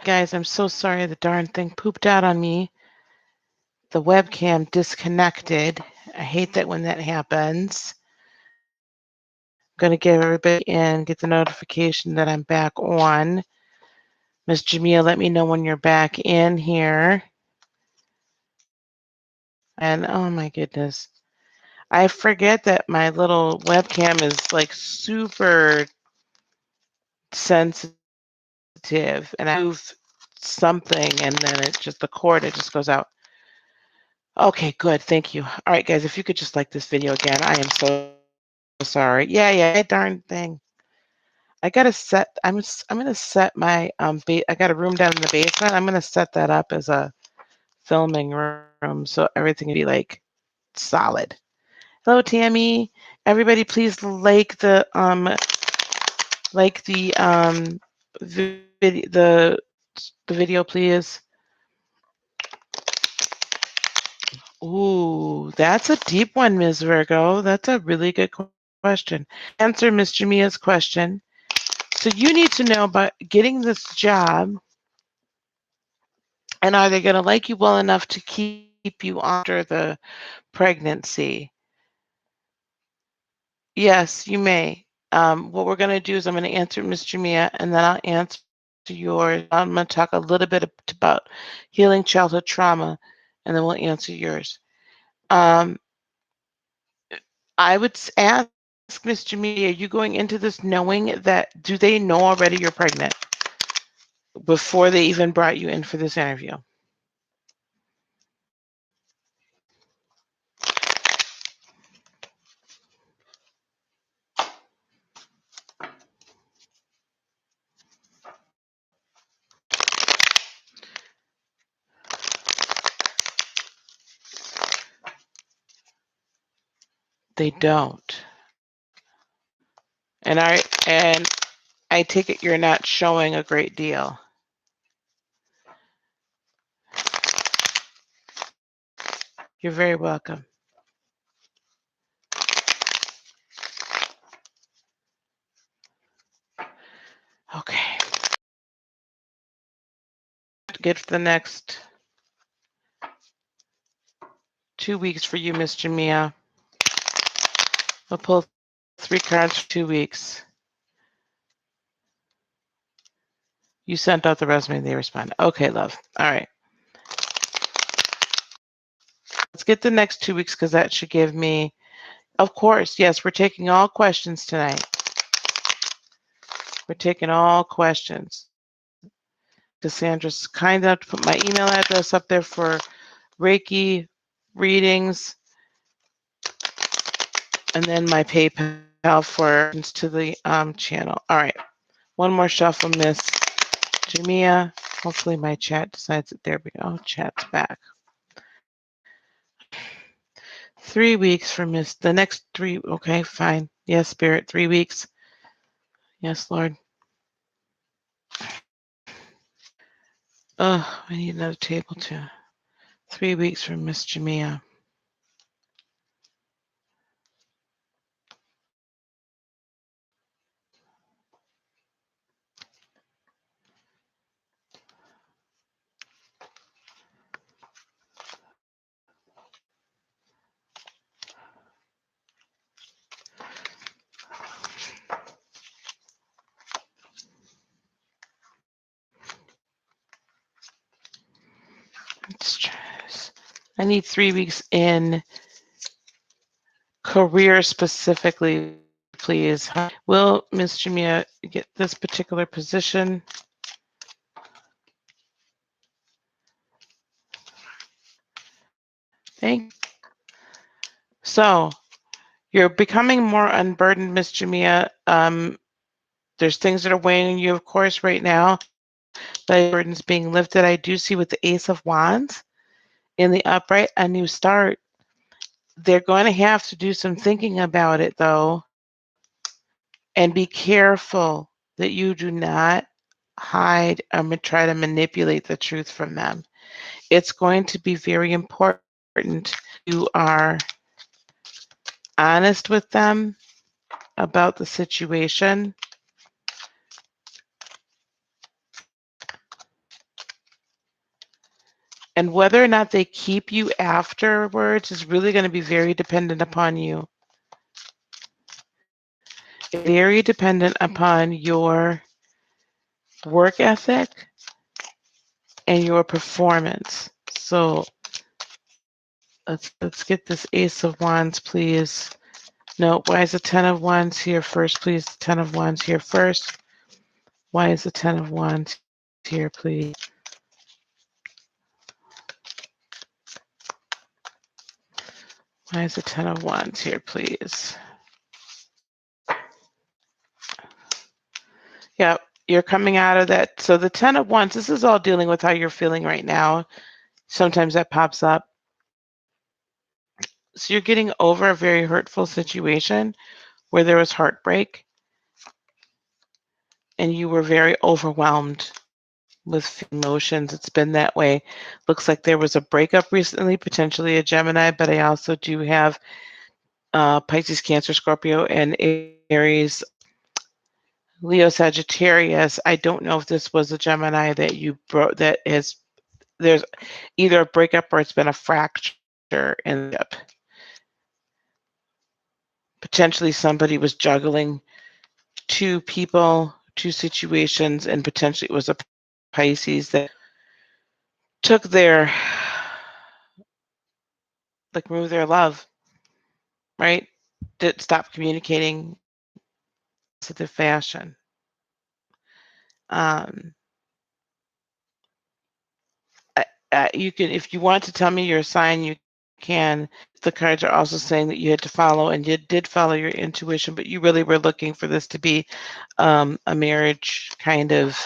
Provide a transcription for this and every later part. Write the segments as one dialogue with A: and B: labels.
A: Guys, I'm so sorry the darn thing pooped out on me. The webcam disconnected. I hate that when that happens. I'm going to give everybody in, get the notification that I'm back on. Ms. Jamia, let me know when you're back in here. And oh my goodness. I forget that my little webcam is like super sensitive, and I move something and then it just, the cord, it just goes out. Okay, good. Thank you. All right, guys, if you could just like this video again, I am so sorry. Yeah, darn thing. I gotta set. I'm gonna set my I got a room down in the basement. I'm gonna set that up as a filming room so everything can be like solid. Hello, Tammy. Everybody, please like the video, please. Ooh, that's a deep one, Ms. Virgo. That's a really good question. Answer Ms. Jamia's question. So you need to know about getting this job, and are they going to like you well enough to keep you after the pregnancy? Yes, you may. What we're going to do is I'm going to answer Ms. Jamia, and then I'll answer yours. I'm going to talk a little bit about healing childhood trauma, and then we'll answer yours. I would ask Ms. Jamia, are you going into this knowing that, do they know already you're pregnant before they even brought you in for this interview? They don't. And I take it you're not showing a great deal. You're very welcome. Okay. Get the next 2 weeks for you, Miss Jamia. We'll pull 3 cards for 2 weeks. You sent out the resume, they responded. Okay, love. All right. Let's get the next 2 weeks because that should give me, of course, yes, we're taking all questions tonight. We're taking all questions. Cassandra's kind enough to put my email address up there for Reiki readings, and then my PayPal for to the channel. All right, one more shuffle, Miss Jamia. Hopefully my chat decides that there we go. Chat's back. 3 weeks for Miss, the next 3, okay, fine. Yes, Spirit, 3 weeks. Yes, Lord. Oh, I need another table too. 3 weeks for Miss Jamia. Let's try this. I need 3 weeks in career specifically, please. Will Miss Jamia get this particular position? Thank you. So you're becoming more unburdened, Miss Jamia. There's things that are weighing on you, of course, right now. The burden's being lifted. I do see with the Ace of Wands in the upright, a new start. They're going to have to do some thinking about it, though, and be careful that you do not hide or try to manipulate the truth from them. It's going to be very important you are honest with them about the situation. And whether or not they keep you afterwards is really going to be very dependent upon you. Very dependent upon your work ethic and your performance. So let's get this Ace of Wands, please. No, why is the Ten of Wands here first, please? The Ten of Wands here first. Why is the Ten of Wands here, please? Why is the Ten of Wands here, please? Yep, you're coming out of that. So the Ten of Wands, this is all dealing with how you're feeling right now. Sometimes that pops up. So you're getting over a very hurtful situation where there was heartbreak and you were very overwhelmed with emotions. It's been that way. Looks like there was a breakup recently, potentially a Gemini, but I also do have Pisces, Cancer, Scorpio, and Aries, Leo, Sagittarius. I don't know if this was a Gemini that you broke, that is, there's either a breakup or it's been a fracture in the ship. Potentially somebody was juggling two people, two situations, and potentially it was a Pisces that took their, like, remove their love, right? Did stop communicating to the fashion. Um, you can, if you want to tell me your sign, you can. The cards are also saying that you had to follow, and you did follow your intuition, but you really were looking for this to be a marriage kind of,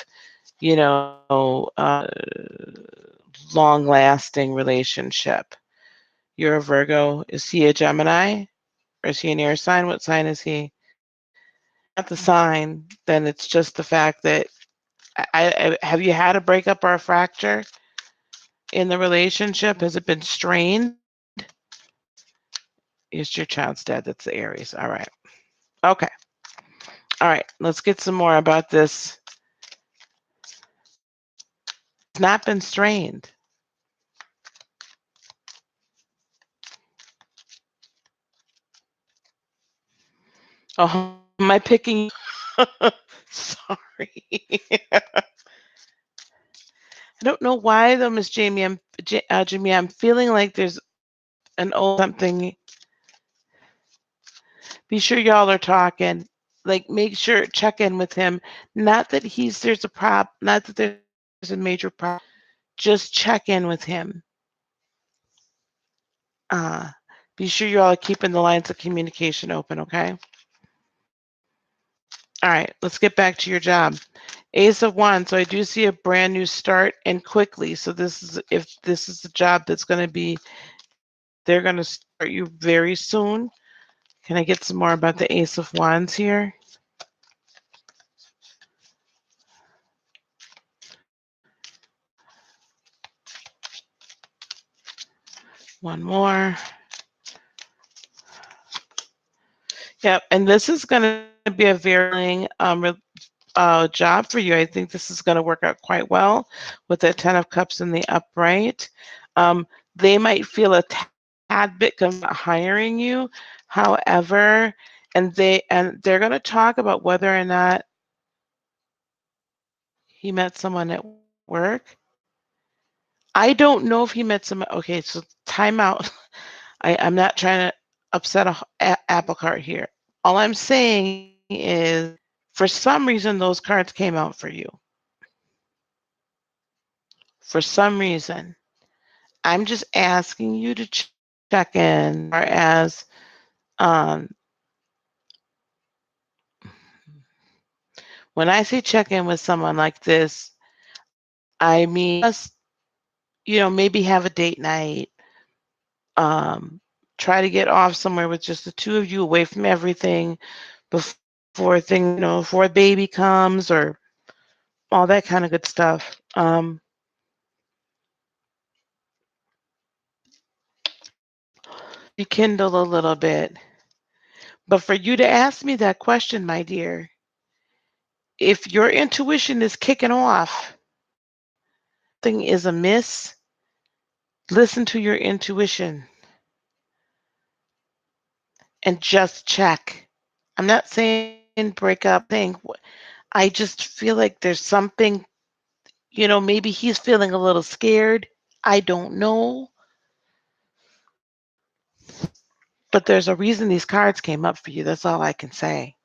A: you know, long-lasting relationship. You're a Virgo. Is he a Gemini? Or is he an air sign? What sign is he? Not the sign, then it's just the fact that have you had a breakup or a fracture in the relationship? Has it been strained? It's your child's dead. That's the Aries. All right. Okay. All right. Let's get some more about this. It's not been strained. Oh, am I picking? Sorry. I don't know why though, Miss Jamie. Jamie, I'm feeling like there's an old something. Be sure y'all are talking. Like, make sure, check in with him. Not that there's a problem, not that there's a major problem. Just check in with him. Be sure you all are keeping the lines of communication open, okay? All right, let's get back to your job. Ace of Wands. So I do see a brand new start and quickly. So this is, if this is the job that's going to be, they're going to start you very soon. Can I get some more about the Ace of Wands here? One more. Yep, and this is going to be a very job for you. I think this is going to work out quite well with the Ten of Cups in the upright. They might feel a tad bit about hiring you, however, and they're going to talk about whether or not he met someone at work. I don't know if he met someone. Okay, so time out. I'm not trying to upset a apple cart here. All I'm saying is, for some reason, those cards came out for you. For some reason. I'm just asking you to check in, or as when I say check in with someone like this, I mean just, maybe have a date night. Try to get off somewhere with just the two of you, away from everything, before before a baby comes, or all that kind of good stuff. Rekindle a little bit. But for you to ask me that question, my dear, if your intuition is kicking off, something is amiss, Listen to your intuition and just check. I'm not saying break up, saying I just feel like there's something, maybe he's feeling a little scared. I don't know. But there's a reason these cards came up for you. That's all I can say.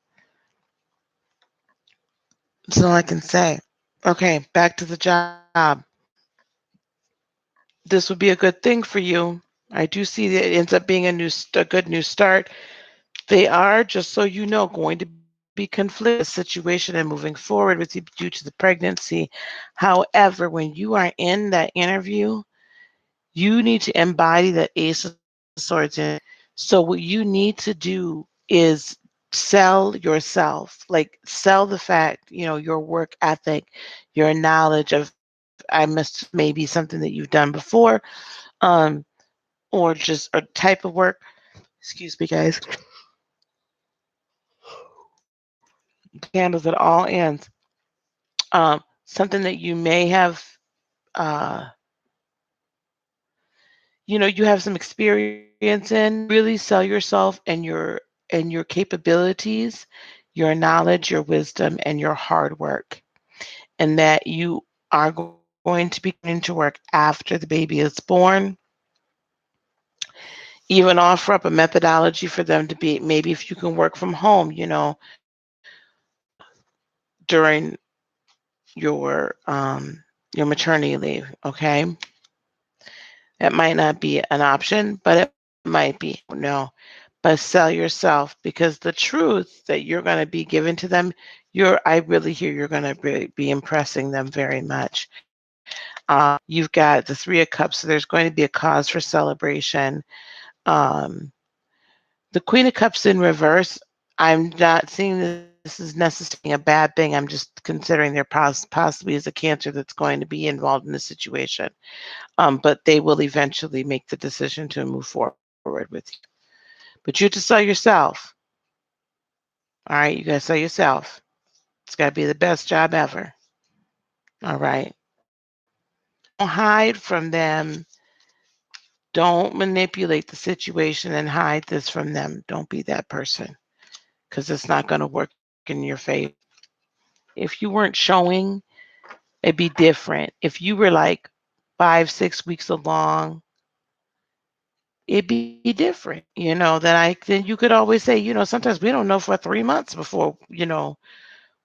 A: That's all I can say. Okay, back to the job. This would be a good thing for you. I do see that it ends up being a good new start. They are, just so you know, going to be conflicted with the situation and moving forward with you due to the pregnancy. However, when you are in that interview, you need to embody that Ace of Swords in. So what you need to do is sell yourself, like sell the fact, your work ethic, your knowledge of I must maybe something that you've done before, um, or just a type of work. Excuse me, guys. Candles at all ends. Something that you may have, uh, you have some experience in. Really sell yourself and your capabilities, your knowledge, your wisdom, and your hard work, and that you are going to be going into work after the baby is born. Even offer up a methodology for them to be, maybe if you can work from home, during your maternity leave. Okay, that might not be an option, but it might be. I don't know. But sell yourself, because the truth that you're going to be given to them, I really hear you're going to be impressing them very much. You've got the Three of Cups, so there's going to be a cause for celebration. Um, the Queen of Cups in reverse, I'm not seeing this as necessarily a bad thing. I'm just considering there possibly is a Cancer that's going to be involved in the situation. But they will eventually make the decision to move forward with you. But you have to sell yourself. All right, you got to sell yourself. It's got to be the best job ever. All right. Don't hide from them. Don't manipulate the situation and hide this from them. Don't be that person, because it's not going to work in your favor. If you weren't showing, it'd be different. If you were like 5, 6 weeks along, it'd be different. Then you could always say, sometimes we don't know for 3 months before,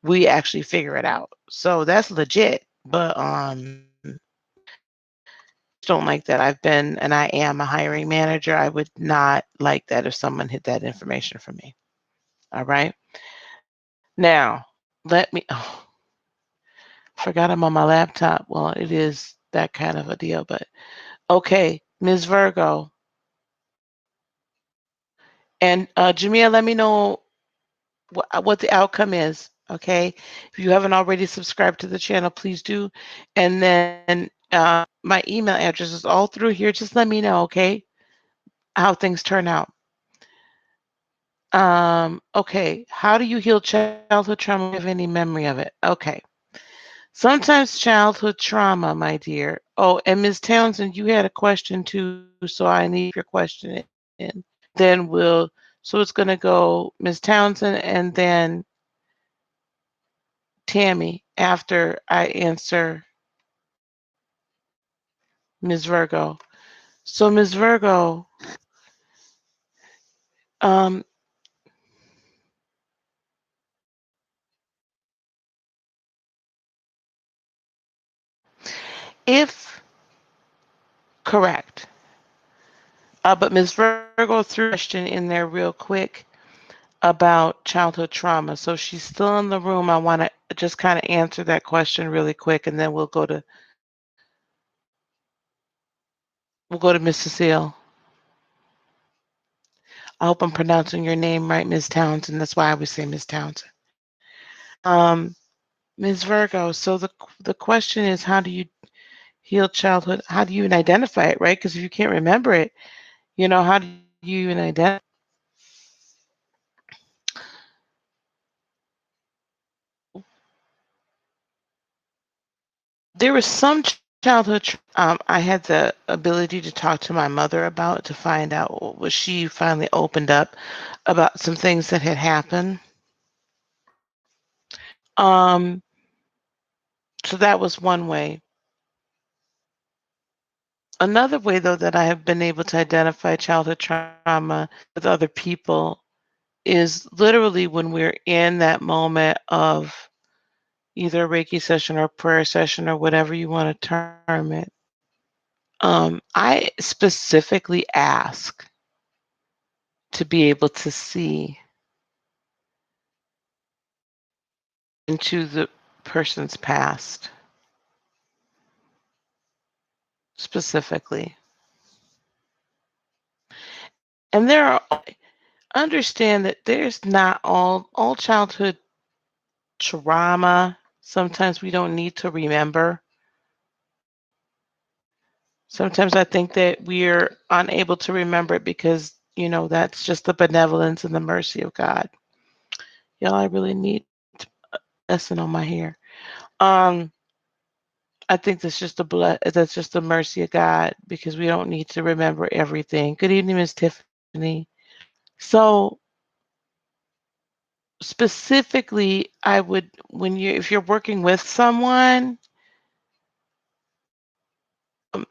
A: we actually figure it out. So that's legit. But I just don't like that. I've been and I am a hiring manager. I would not like that if someone hid that information from me. All right. Now, let me forgot I'm on my laptop. Well, it is that kind of a deal, but okay, Ms. Virgo. And Jamia, let me know what the outcome is. Okay. If you haven't already subscribed to the channel, please do. And then my email address is all through here. Just let me know, okay, how things turn out. Okay. How do you heal childhood trauma? Do you have any memory of it? Okay. Sometimes childhood trauma, my dear. Oh, and Ms. Townsend, you had a question too, so I need your question in. Then so it's going to go Ms. Townsend and then Tammy after I answer Ms. Virgo. So, Ms. Virgo, um, if correct, but Ms. Virgo threw a question in there real quick about childhood trauma. So she's still in the room. I want to just kind of answer that question really quick, and then we'll go to Miss Cecile. I hope I'm pronouncing your name right, Ms. Townsend. That's why I would say Ms. Townsend. Um, Ms. Virgo. So the question is, how do you heal childhood? How do you even identify it, right? Because if you can't remember it, how do you even identify? So there was some childhood, I had the ability to talk to my mother about to find out what was she finally opened up about some things that had happened. Um, so that was one way. Another way, though, that I have been able to identify childhood trauma with other people is literally when we're in that moment of either a Reiki session or prayer session or whatever you want to term it. I specifically ask to be able to see into the person's past, specifically. And there are, understand that there's not all childhood trauma. Sometimes we don't need to remember. Sometimes I think that we're unable to remember it because, that's just the benevolence and the mercy of God. Y'all, I really need a lesson on my hair. Um, I think that's just the mercy of God because we don't need to remember everything. Good evening, Miss Tiffany. So specifically, I would if you're working with someone, um,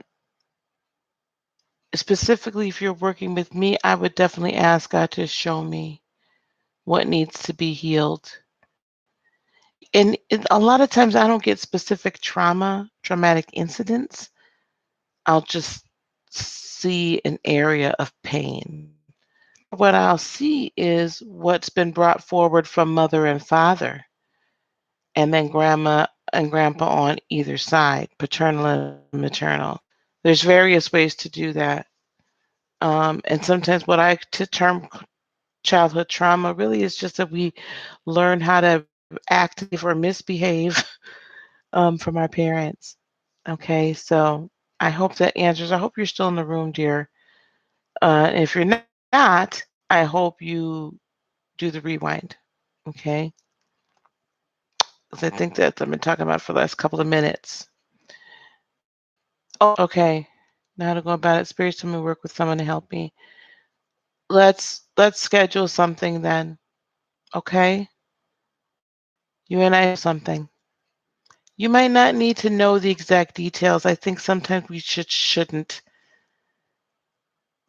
A: specifically if you're working with me, I would definitely ask God to show me what needs to be healed. And a lot of times I don't get specific traumatic incidents. I'll just see an area of pain. What I'll see is what's been brought forward from mother and father, and then grandma and grandpa on either side, paternal and maternal. There's various ways to do that. And sometimes what I to term childhood trauma really is just that we learn how to act or misbehave from our parents. Okay, so I hope that answers. I hope you're still in the room, dear. If you're not, I hope you do the rewind. Okay, because I think that I've been talking about for the last couple of minutes. Oh, okay. Now to go about it. Spirits told me work with someone to help me. Let's schedule something then. Okay, you and I have something. You might not need to know the exact details. I think sometimes we shouldn't.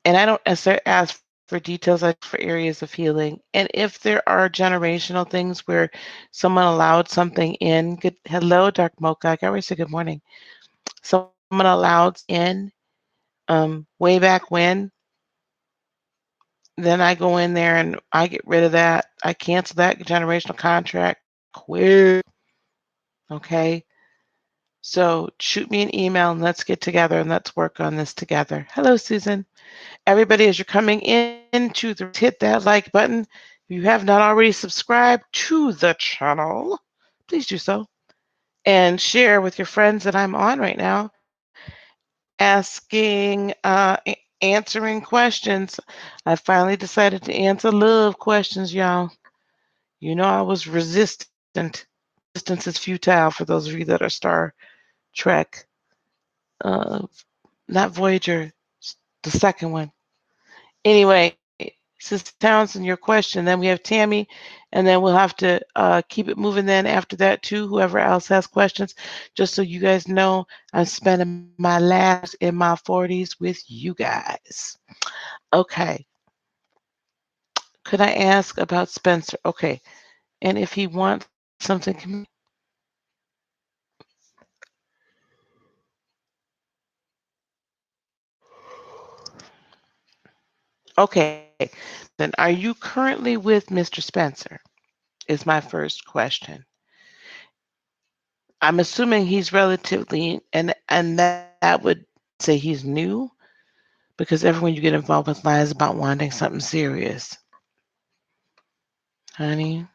A: And I don't necessarily ask for details, I ask for areas of healing. And if there are generational things where someone allowed something in, hello, Dark Mocha. I got ready to say good morning. Someone allowed in way back when, then I go in there and I get rid of that. I cancel that generational contract quick. Okay. So shoot me an email and let's get together and let's work on this together. Hello, Susan. Everybody, as you're coming into the hit that like button. If you have not already subscribed to the channel, please do so and share with your friends that I'm on right now, asking, answering questions. I finally decided to answer love questions, y'all. I was resistant. Resistance is futile for those of you that are Star Trek, uh, not Voyager, the second one. Anyway, Sister Townsend, your question. Then we have Tammy, and then we'll have to keep it moving then after that too, whoever else has questions. Just so you guys know, I'm spending my last in my 40s with you guys. Okay. Could I ask about Spencer? Okay. And if he wants something, okay. Then are you currently with Mr. Spencer? Is my first question. I'm assuming he's relatively, and that would say he's new because everyone you get involved with lies about wanting something serious. Honey,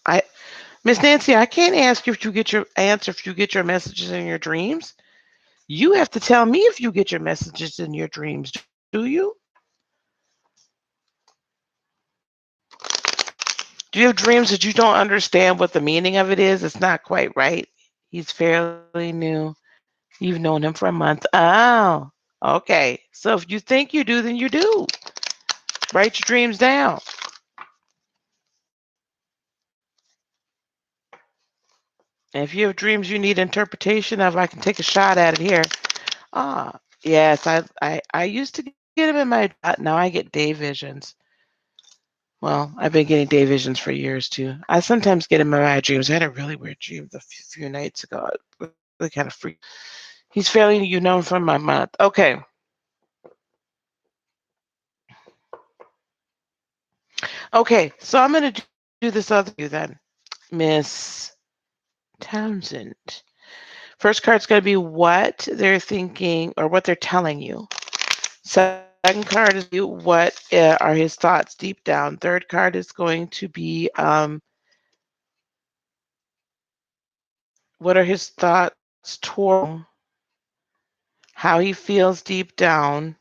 A: I Miss Nancy, I can't ask you if you get your answer if you get your messages in your dreams. You have to tell me if you get your messages in your dreams. Do you? Do you have dreams that you don't understand what the meaning of it is? It's not quite right. He's fairly new. You've known him for a month. Oh, okay. So if you think you do, then you do. Write your dreams down. And if you have dreams you need interpretation of, I can take a shot at it here. Ah, yes, I used to get him in my now I get day visions. Well, I've been getting day visions for years too. I sometimes get him in my dreams. I had a really weird dream a few nights ago. It really kind of freaked. He's fairly you know from my month. Okay. Okay, so I'm gonna do this other you then. Miss Townsend. First card's gonna be what they're thinking or what they're telling you. Second card is what are his thoughts deep down. Third card is going to be what are his thoughts toward how he feels deep down,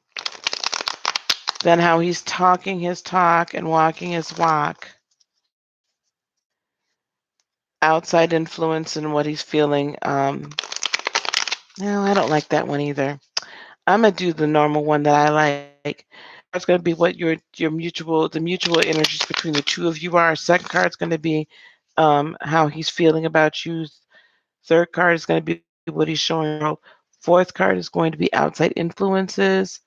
A: then how he's talking his talk and walking his walk, outside influence and what he's feeling. No, I don't like that one either. I'm gonna do the normal one that I like. It's gonna be what your mutual energies between the two of you are. Second card's gonna be how he's feeling about you. Third card is gonna be what he's showing you. Fourth card is going to be outside influences.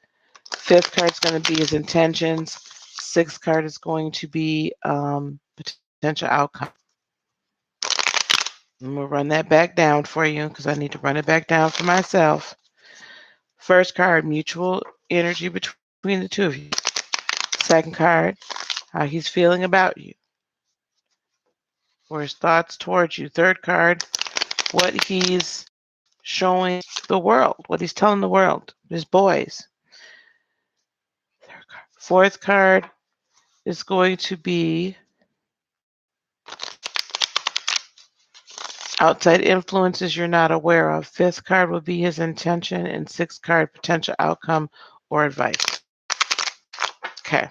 A: Fifth card is going to be his intentions. Sixth card is going to be potential outcome. I'm gonna run that back down for you because I need to run it back down for myself. First card, mutual energy between the two of you. Second card, how he's feeling about you, or his thoughts towards you. Third card, what he's showing the world, what he's telling the world, his boys. Fourth card is going to be outside influences you're not aware of. Fifth card will be his intention, and sixth card, potential outcome or advice. Okay.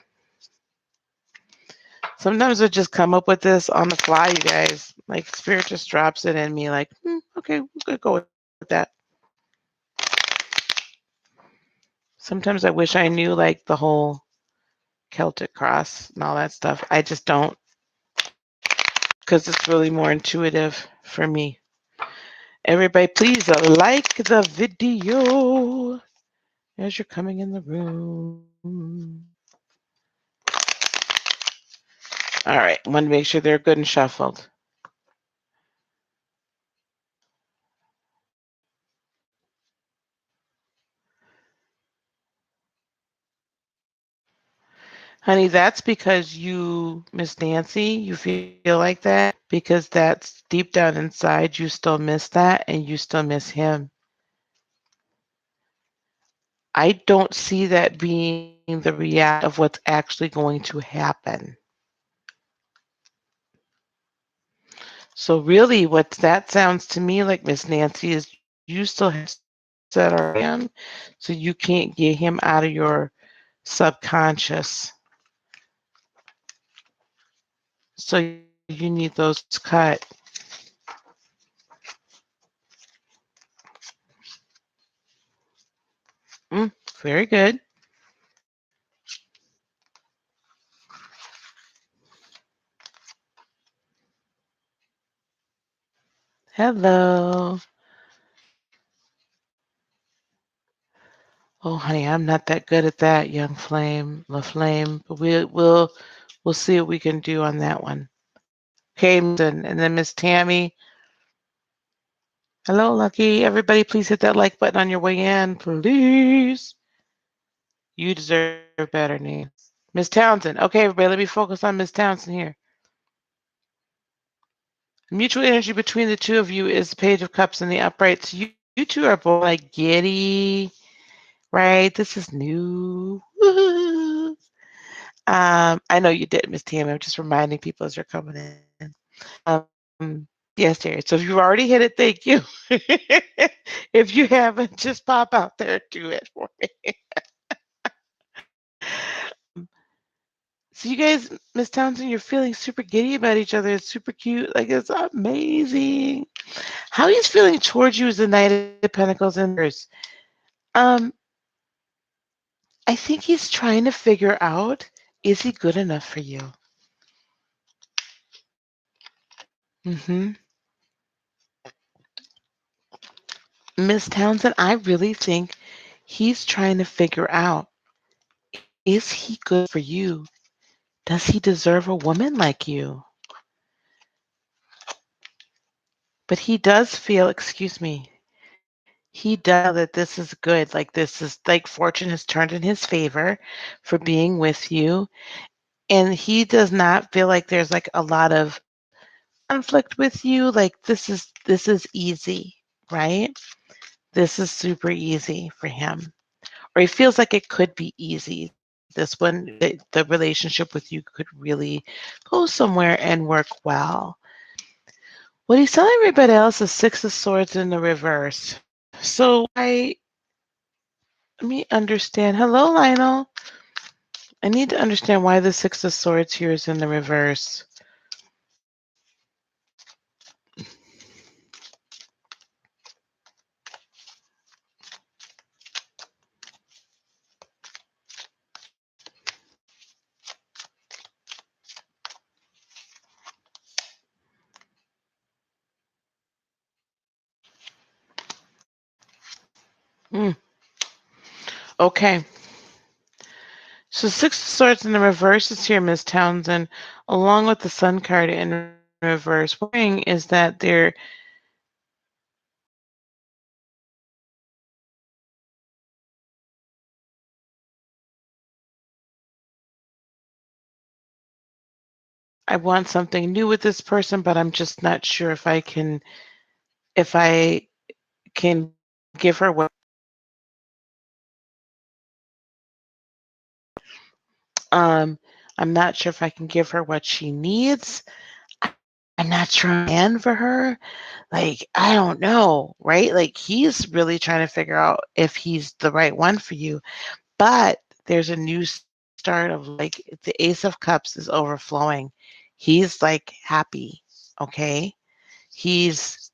A: Sometimes I just come up with this on the fly, you guys. Like spirit just drops it in me, like, okay, we're gonna go with that. Sometimes I wish I knew like the whole Celtic cross and all that stuff. I just don't, because it's really more intuitive for me. Everybody, please like the video as you're coming in the room. All right, want to make sure they're good and shuffled. Honey, that's because you, Miss Nancy, you feel like that because that's deep down inside, you still miss that and you still miss him. I don't see that being the reality of what's actually going to happen. So really what that sounds to me like, Miss Nancy, is you still have set on him, so you can't get him out of your subconscious. So you need those cut. Very good. Hello. Oh, honey, I'm not that good at that, young flame, La Flame. But we'll see what we can do on that one. Okay, and then Miss Tammy. Hello, Lucky. Everybody, please hit that like button on your way in, please. You deserve better, Nate. Miss Townsend. Okay, everybody, let me focus on Miss Townsend here. Mutual energy between the two of you is the Page of Cups and the upright. So you two are both like giddy, right? This is new. Woo-hoo. I know you did, Miss Tammy. I'm just reminding people as you're coming in. Yes, Jerry. So if you've already hit it, thank you. If you haven't, just pop out there and do it for me. So you guys, Miss Townsend, you're feeling super giddy about each other. It's super cute. Like it's amazing. How he's feeling towards you is the Knight of Pentacles in reverse. Um, I think he's trying to figure out, is he good enough for you? Mm-hmm. Miss Townsend, I really think he's trying to figure out, is he good for you? Does he deserve a woman like you? But he does feel, excuse me, he does know that this is good. Like this is like fortune has turned in his favor for being with you. And he does not feel like there's like a lot of conflict with you. Like this is easy, right? This is super easy for him. Or he feels like it could be easy. This one, the relationship with you could really go somewhere and work well. What he's telling everybody else is Six of Swords in the reverse. So let me understand. Hello, Lionel. I need to understand why the Six of Swords here is in the reverse. Hmm. Okay. So Six of Swords in the reverse is here, Miss Townsend, along with the Sun card in reverse. What I'm saying is that I want something new with this person, but I'm just not sure if I can give her what um I'm not sure if I can give her what she needs. I'm not sure I'm a man for her. Like, I don't know, right? Like he's really trying to figure out if he's the right one for you. But there's a new start of like the Ace of Cups is overflowing. He's like happy, okay? He's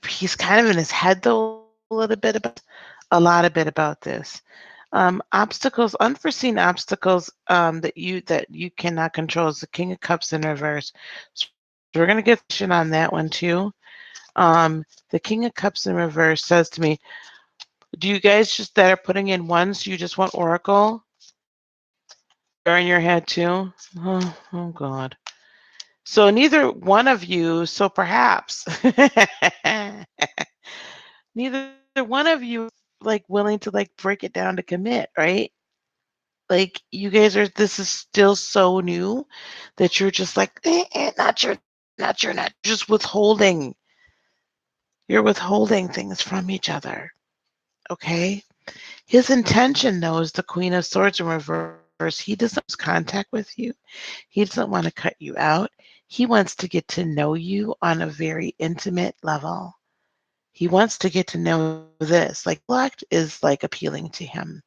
A: he's kind of in his head though a lot of bit about this. Obstacles, unforeseen obstacles that you cannot control is the King of Cups in reverse. So we're gonna get on that one too. The King of Cups in reverse says to me, do you guys just that are putting in ones, you just want Oracle? Are in your head too? Oh God. So neither one of you, so perhaps neither one of you like willing to like break it down to commit, right? Like you guys are this is still so new that you're just like, not sure, not sure, not just withholding. You're withholding things from each other. Okay. His intention though is the Queen of Swords in reverse. He doesn't lose contact with you. He doesn't want to cut you out. He wants to get to know you on a very intimate level. He wants to get to know this. Like black is like appealing to him.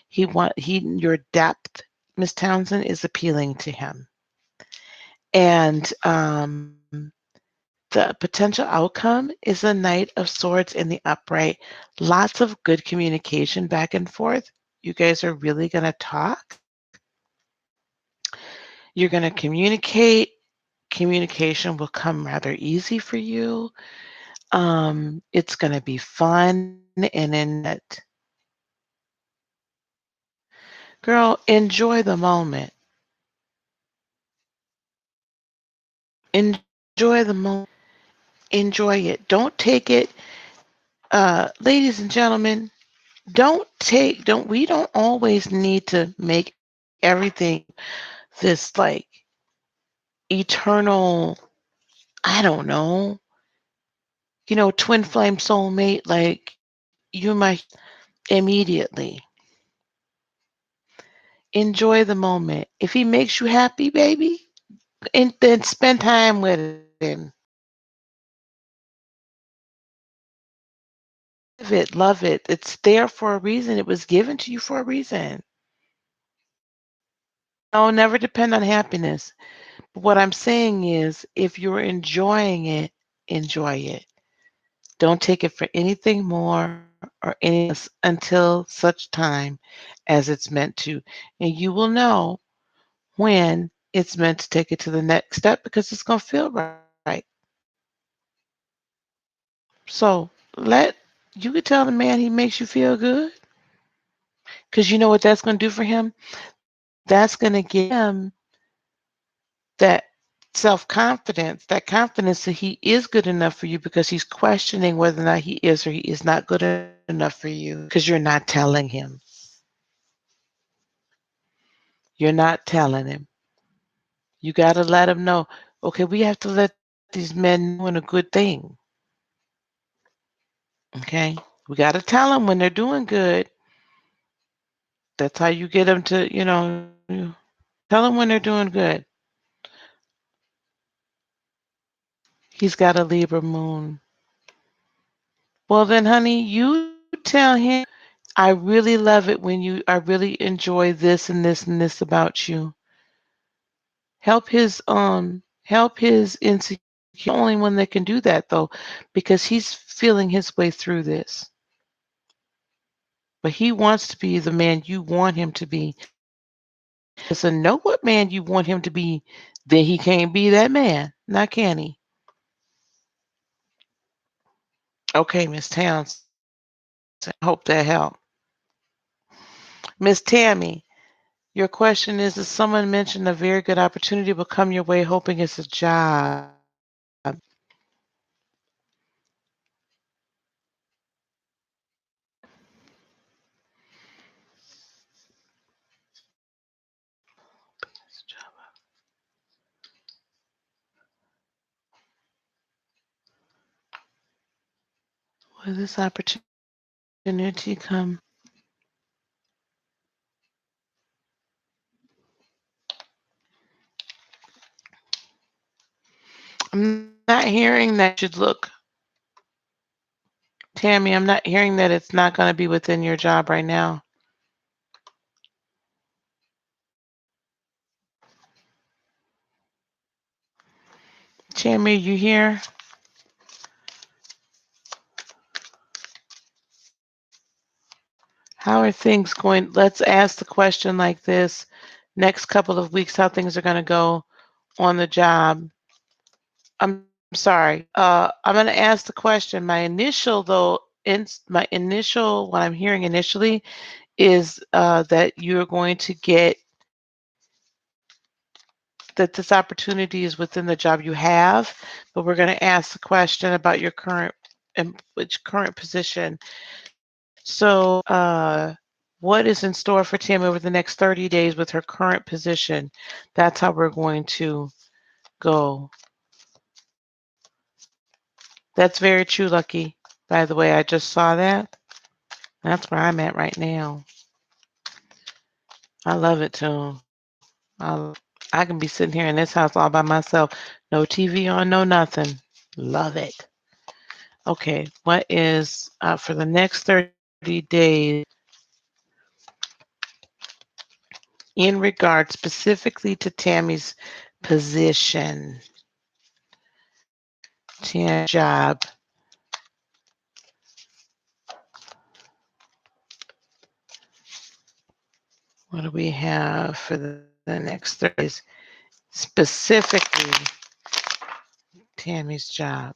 A: Your depth, Miss Townsend, is appealing to him. And the potential outcome is a Knight of Swords in the upright. Lots of good communication back and forth. You guys are really going to talk. You're going to communicate. Communication will come rather easy for you. It's going to be fun and in it. Girl, enjoy the moment. Enjoy the moment. Enjoy it. Don't take it, ladies and gentlemen. We don't always need to make everything this like eternal, I don't know, twin flame soulmate, like you might immediately enjoy the moment. If he makes you happy, baby, and then spend time with him. Live it, love it. It's there for a reason. It was given to you for a reason. No, never depend on happiness. But what I'm saying is, if you're enjoying it, enjoy it. Don't take it for anything more or any less until such time as it's meant to. And you will know when it's meant to take it to the next step because it's going to feel right. So you could tell the man he makes you feel good because you know what that's going to do for him? That's going to give him that self-confidence, that confidence that he is good enough for you because he's questioning whether or not he is or he is not good enough for you because you're not telling him. You're not telling him. You got to let him know, okay, we have to let these men know when a good thing. Okay? We got to tell them when they're doing good. That's how you get them to, tell them when they're doing good. He's got a Libra moon. Well, then, honey, you tell him, I really love it when I really enjoy this and this and this about you. Help his insecurity. You're the only one that can do that though, because he's feeling his way through this. But he wants to be the man you want him to be. So know what man you want him to be, then he can't be that man. Now can he? Okay, Miss Towns. I hope that helped. Miss Tammy, your question is someone mentioned a very good opportunity will come your way hoping it's a job? Will this opportunity come? I'm not hearing that you should look. Tammy, I'm not hearing that it's not going to be within your job right now. Tammy, you here? How are things going? Let's ask the question like this. Next couple of weeks, how things are going to go on the job. I'm sorry. I'm going to ask the question. My initial, though, what I'm hearing initially is that you're going to get that this opportunity is within the job you have, but we're going to ask the question about your current position. So, what is in store for Tim over the next 30 days with her current position? That's how we're going to go. That's very true, Lucky. By the way, I just saw that. That's where I'm at right now. I love it too. I can be sitting here in this house all by myself. No TV on, no nothing. Love it. Okay, what is for the next 30 days in regard specifically to Tammy's position, Tammy's job? What do we have for the next 30 days? Specifically, Tammy's job.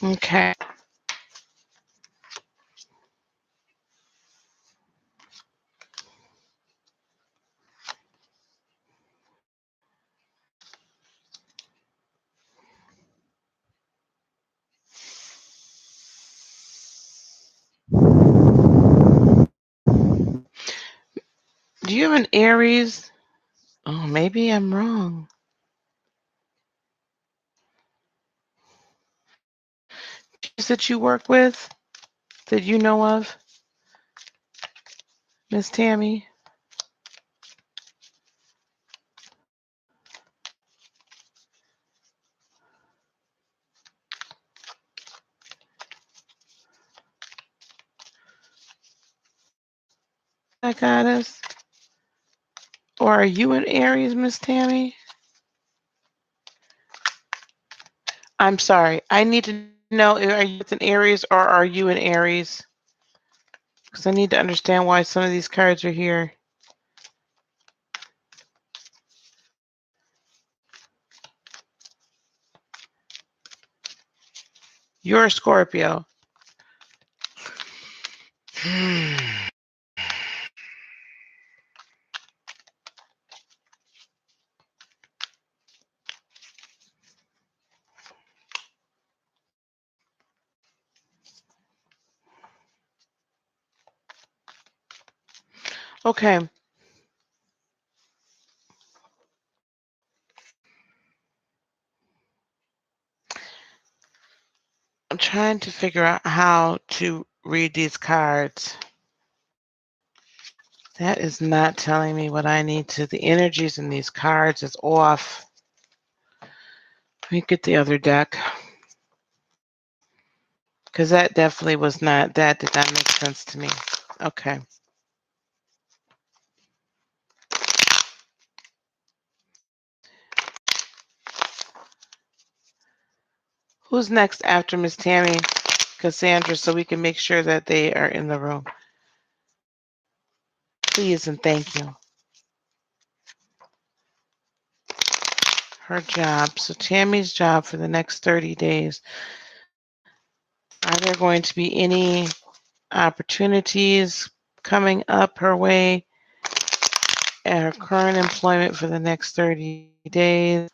A: Okay. you have an Aries? Oh, maybe I'm wrong. That you work with that you know of, Miss Tammy? I got us. Or are you an Aries, Miss Tammy? I'm sorry. I need to know, are you with an Aries or are you an Aries? Because I need to understand why some of these cards are here. You're a Scorpio. Okay. I'm trying to figure out how to read these cards. That is not telling me what I need to. The energies in these cards is off. Let me get the other deck. Because that definitely was not, that did not make sense to me. Okay. Who's next after Miss Tammy? Cassandra, so we can make sure that they are in the room. Please and thank you. Her job. So Tammy's job for the next 30 days. Are there going to be any opportunities coming up her way at her current employment for the next 30 days?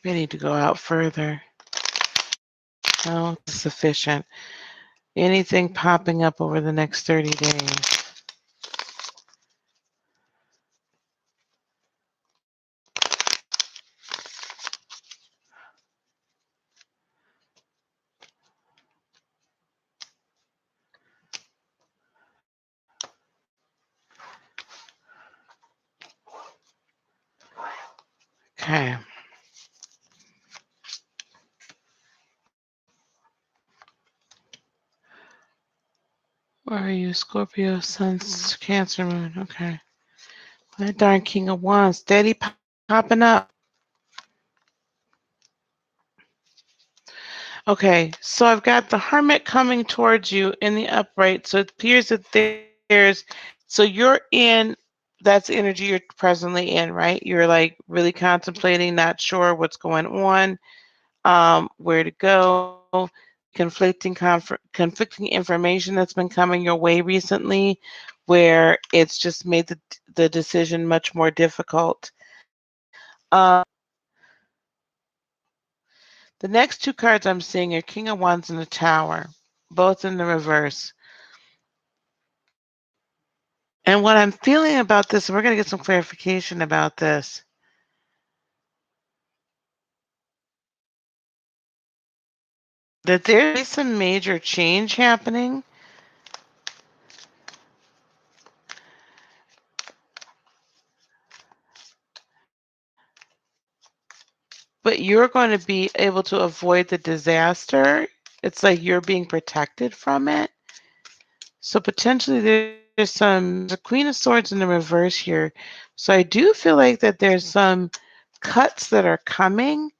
A: We need to go out further. No, it's sufficient. Anything popping up over the next 30 days? Okay. Where are you? Scorpio, Sun, Cancer, Moon. Okay. That darn King of Wands, steady popping up. Okay, so I've got the Hermit coming towards you in the upright. So it appears that there's, so you're in, that's the energy you're presently in, right? You're like really contemplating, not sure what's going on, where to go, conflicting information that's been coming your way recently, where it's just made the decision much more difficult. The next two cards I'm seeing are King of Wands and the Tower, both in the reverse. And what I'm feeling about this, and we're going to get some clarification about this, that there is some major change happening. But you're going to be able to avoid the disaster. It's like you're being protected from it. So potentially there's the Queen of Swords in the reverse here. So I do feel like that there's some cuts that are coming,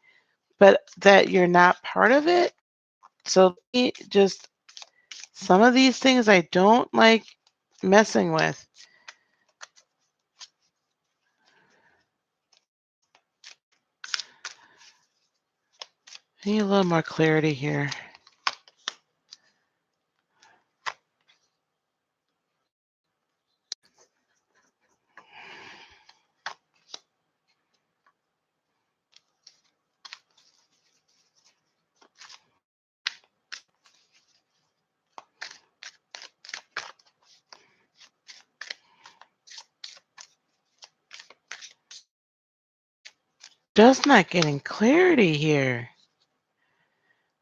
A: but that you're not part of it. So just some of these things I don't like messing with. I need a little more clarity here. just not getting clarity here.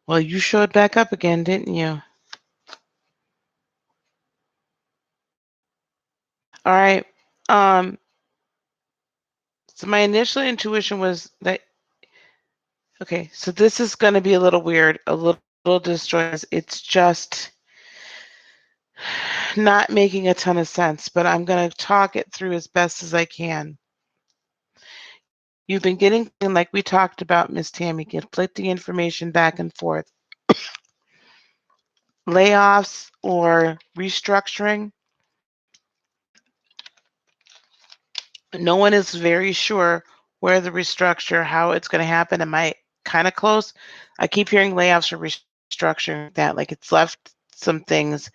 A: Well, you showed back up again, didn't you? All right. So my initial intuition was that, okay, so this is going to be a little weird, a little disjointed. It's just not making a ton of sense, but I'm going to talk it through as best as I can. You've been getting, like we talked about, Miss Tammy, conflicting information back and forth. Layoffs or restructuring. No one is very sure where the restructure, how it's going to happen. Am I kind of close? I keep hearing layoffs or restructuring, that like it's left some things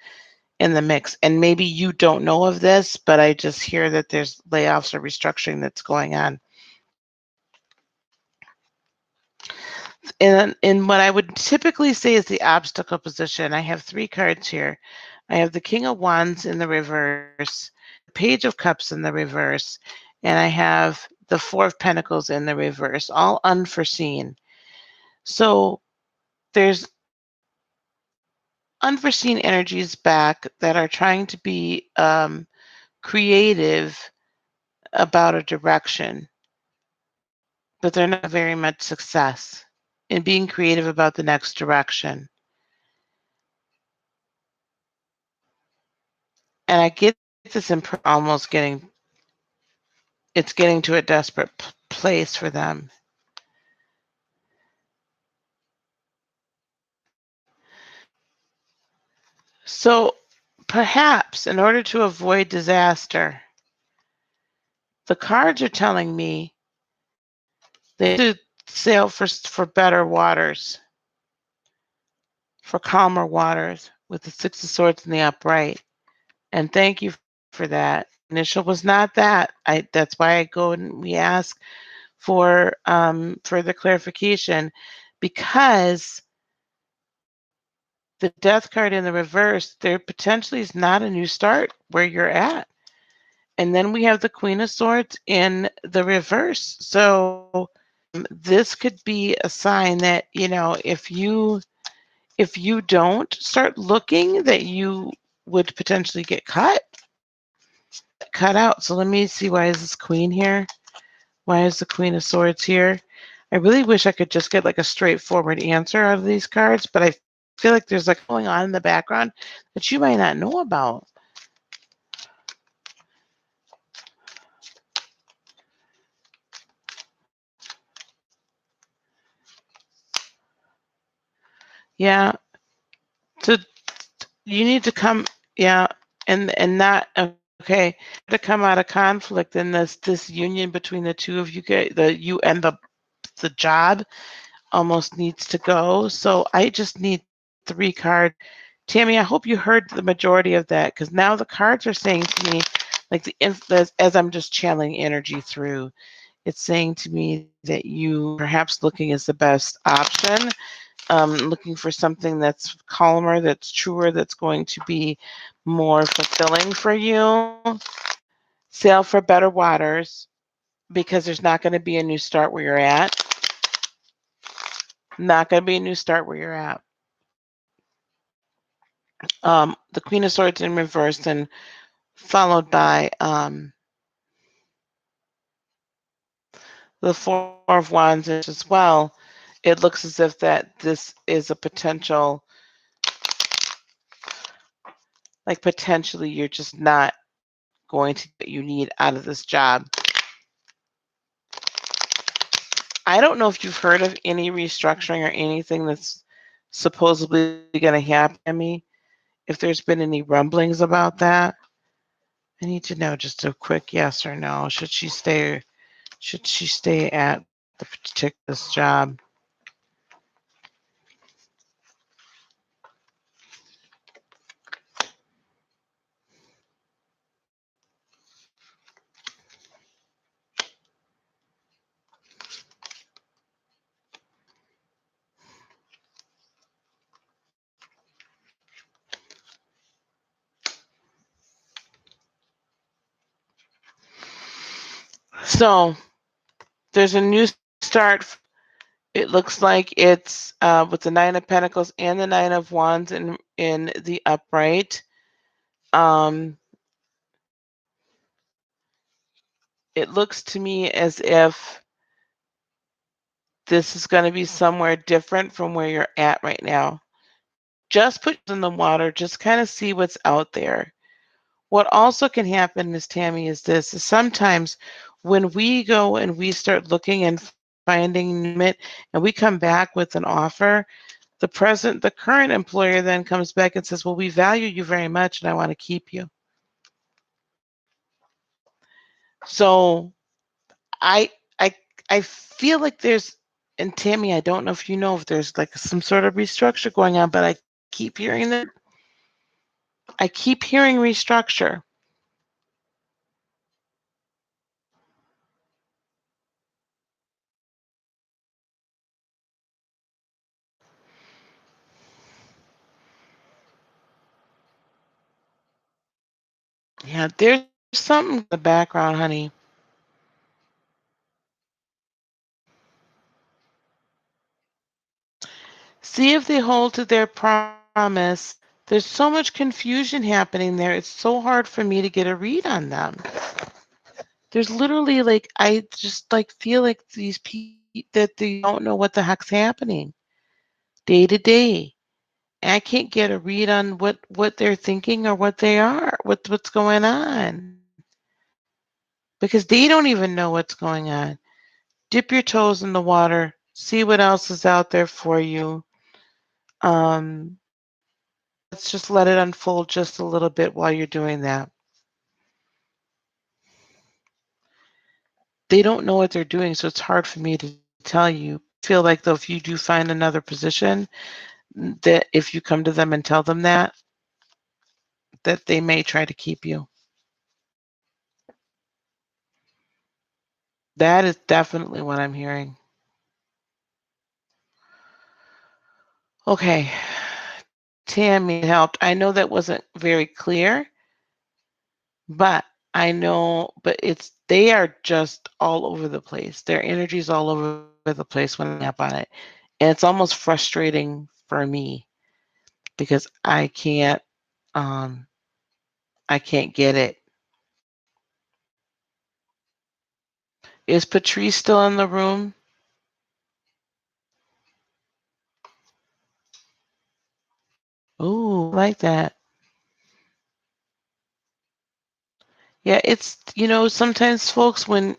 A: in the mix. And maybe you don't know of this, but I just hear that there's layoffs or restructuring that's going on. In what I would typically say is the obstacle position, I have 3 cards here. I have the King of Wands in the reverse, the Page of Cups in the reverse, and I have the Four of Pentacles in the reverse, all unforeseen. So there's unforeseen energies back that are trying to be creative about a direction, but they're not very much success in being creative about the next direction. And I get this almost getting, it's getting to a desperate place for them. So perhaps in order to avoid disaster, the cards are telling me they need to sail for better waters, for calmer waters, with the Six of Swords in the upright. And thank you for that. Initial was not that. That's why I go and we ask for further clarification, because the Death card in the reverse, there potentially is not a new start where you're at. And then we have the Queen of Swords in the reverse. So this could be a sign that, you know, if you don't start looking, that you would potentially get cut out. So let me see, why is this Queen here? Why is the Queen of Swords here? I really wish I could just get like a straightforward answer out of these cards, but I feel like there's like going on in the background that you might not know about. Yeah. So you need to come, yeah, and not, okay, to come out of conflict in this union between the two of you guys, you and the job almost needs to go. So I just need 3 cards. Tammy, I hope you heard the majority of that, because now the cards are saying to me, like as I'm just channeling energy through, it's saying to me that you perhaps looking is the best option. Looking for something that's calmer, that's truer, that's going to be more fulfilling for you. Sail for better waters, because there's not going to be a new start where you're at. Not going to be a new start where you're at. The Queen of Swords in reverse, and followed by the Four of Wands as well. It looks as if that this is a potential, like potentially you're just not going to get what you need out of this job. I don't know if you've heard of any restructuring or anything that's supposedly going to happen to me. If there's been any rumblings about that, I need to know just a quick yes or no. Should she stay at the particular job? So there's a new it looks like it's with the Nine of Pentacles and the Nine of Wands in the upright. Um, it looks to me as if this is going to be somewhere different from where you're at right now. Just put in the water, just kind of see what's out there. What also can happen, Miss Tammy, is this: is sometimes when we go and we start looking and finding it, and we come back with an offer, the current employer then comes back and says, "Well, we value you very much, and I want to keep you." So I I I feel like there's, and Tammy, I don't know if you know if there's like some sort of restructure going on, but I keep hearing that. I keep hearing restructure. Yeah, there's something in the background, honey. See if they hold to their promise. There's so much confusion happening there. It's so hard for me to get a read on them. There's literally like I just like feel like these people that they don't know what the heck's happening day to day. And I can't get a read on what they're thinking or what they are, what's going on. Because they don't even know what's going on. Dip your toes in the water, see what else is out there for you. Um, let's just let it unfold just a little bit while you're doing that. They don't know what they're doing, so it's hard for me to tell you. I feel like though if you do find another position, that if you come to them and tell them that they may try to keep you. That is definitely what I'm hearing. Okay. Tammy helped. I know that wasn't very clear, but I know, but they are just all over the place. Their energy's all over the place when I up on it. And it's almost frustrating for me because um I can't get it. Is Patrice still in the room? Ooh, I like that. Yeah, it's, sometimes folks, when,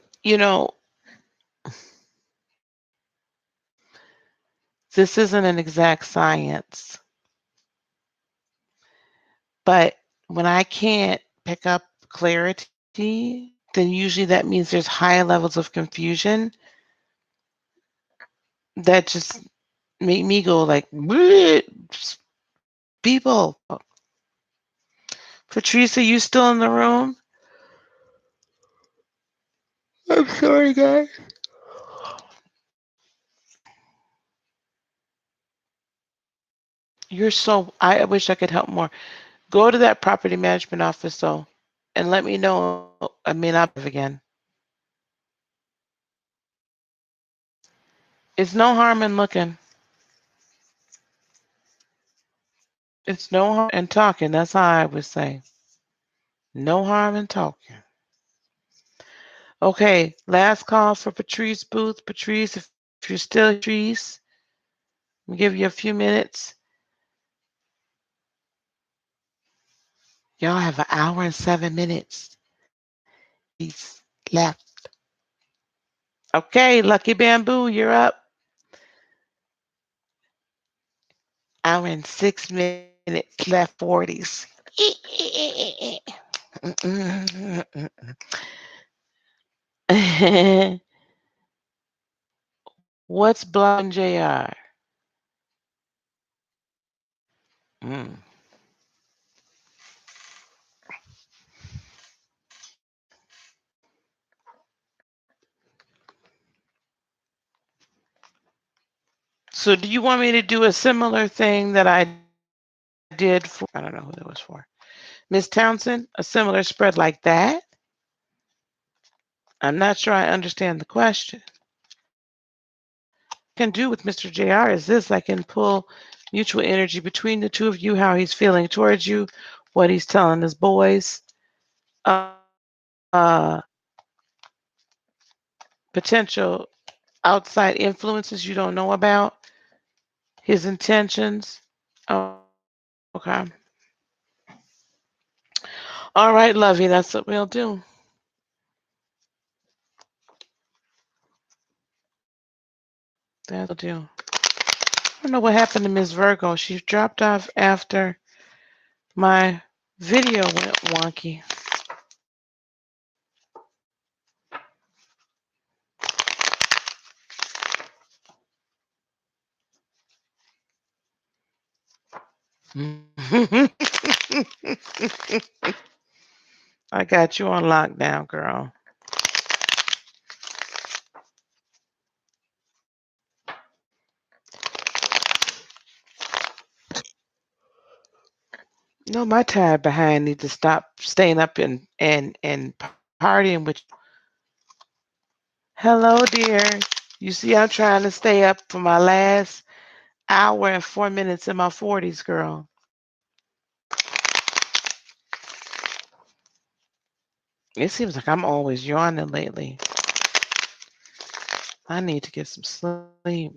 A: this isn't an exact science, but when I can't pick up clarity, then usually that means there's high levels of confusion that just make me go like, "Bleh, people." Patrice, are you still in the room? I'm sorry, guys. I wish I could help more. Go to that property management office, though, and let me know. I may not have again. It's no harm in looking. It's no harm in talking. That's how I would say. No harm in talking. Okay, last call for Patrice Booth. Patrice, if you're still Patrice, we'll give you a few minutes. Y'all have an hour and 7 minutes. He's left. Okay, Lucky Bamboo, you're up. Hour and 6 minutes left, 40s. What's blocking JR? Mm. So do you want me to do a similar thing that I did for, I don't know who that was for. Miss Townsend, a similar spread like that? I'm not sure I understand the question. can do with Mr. JR is this. I can pull mutual energy between the two of you, how he's feeling towards you, what he's telling his boys, potential outside influences you don't know about, his intentions. Okay. All right, lovey, that's what we'll do. That's what we'll do. I don't know what happened to Miss Virgo. She dropped off after my video went wonky. I got you on lockdown, girl. No, my tired behind need to stop staying up and partying with. Hello, dear. You see, I'm trying to stay up for my last hour and 4 minutes in my 40s, girl. It seems like I'm always yawning lately. I need to get some sleep.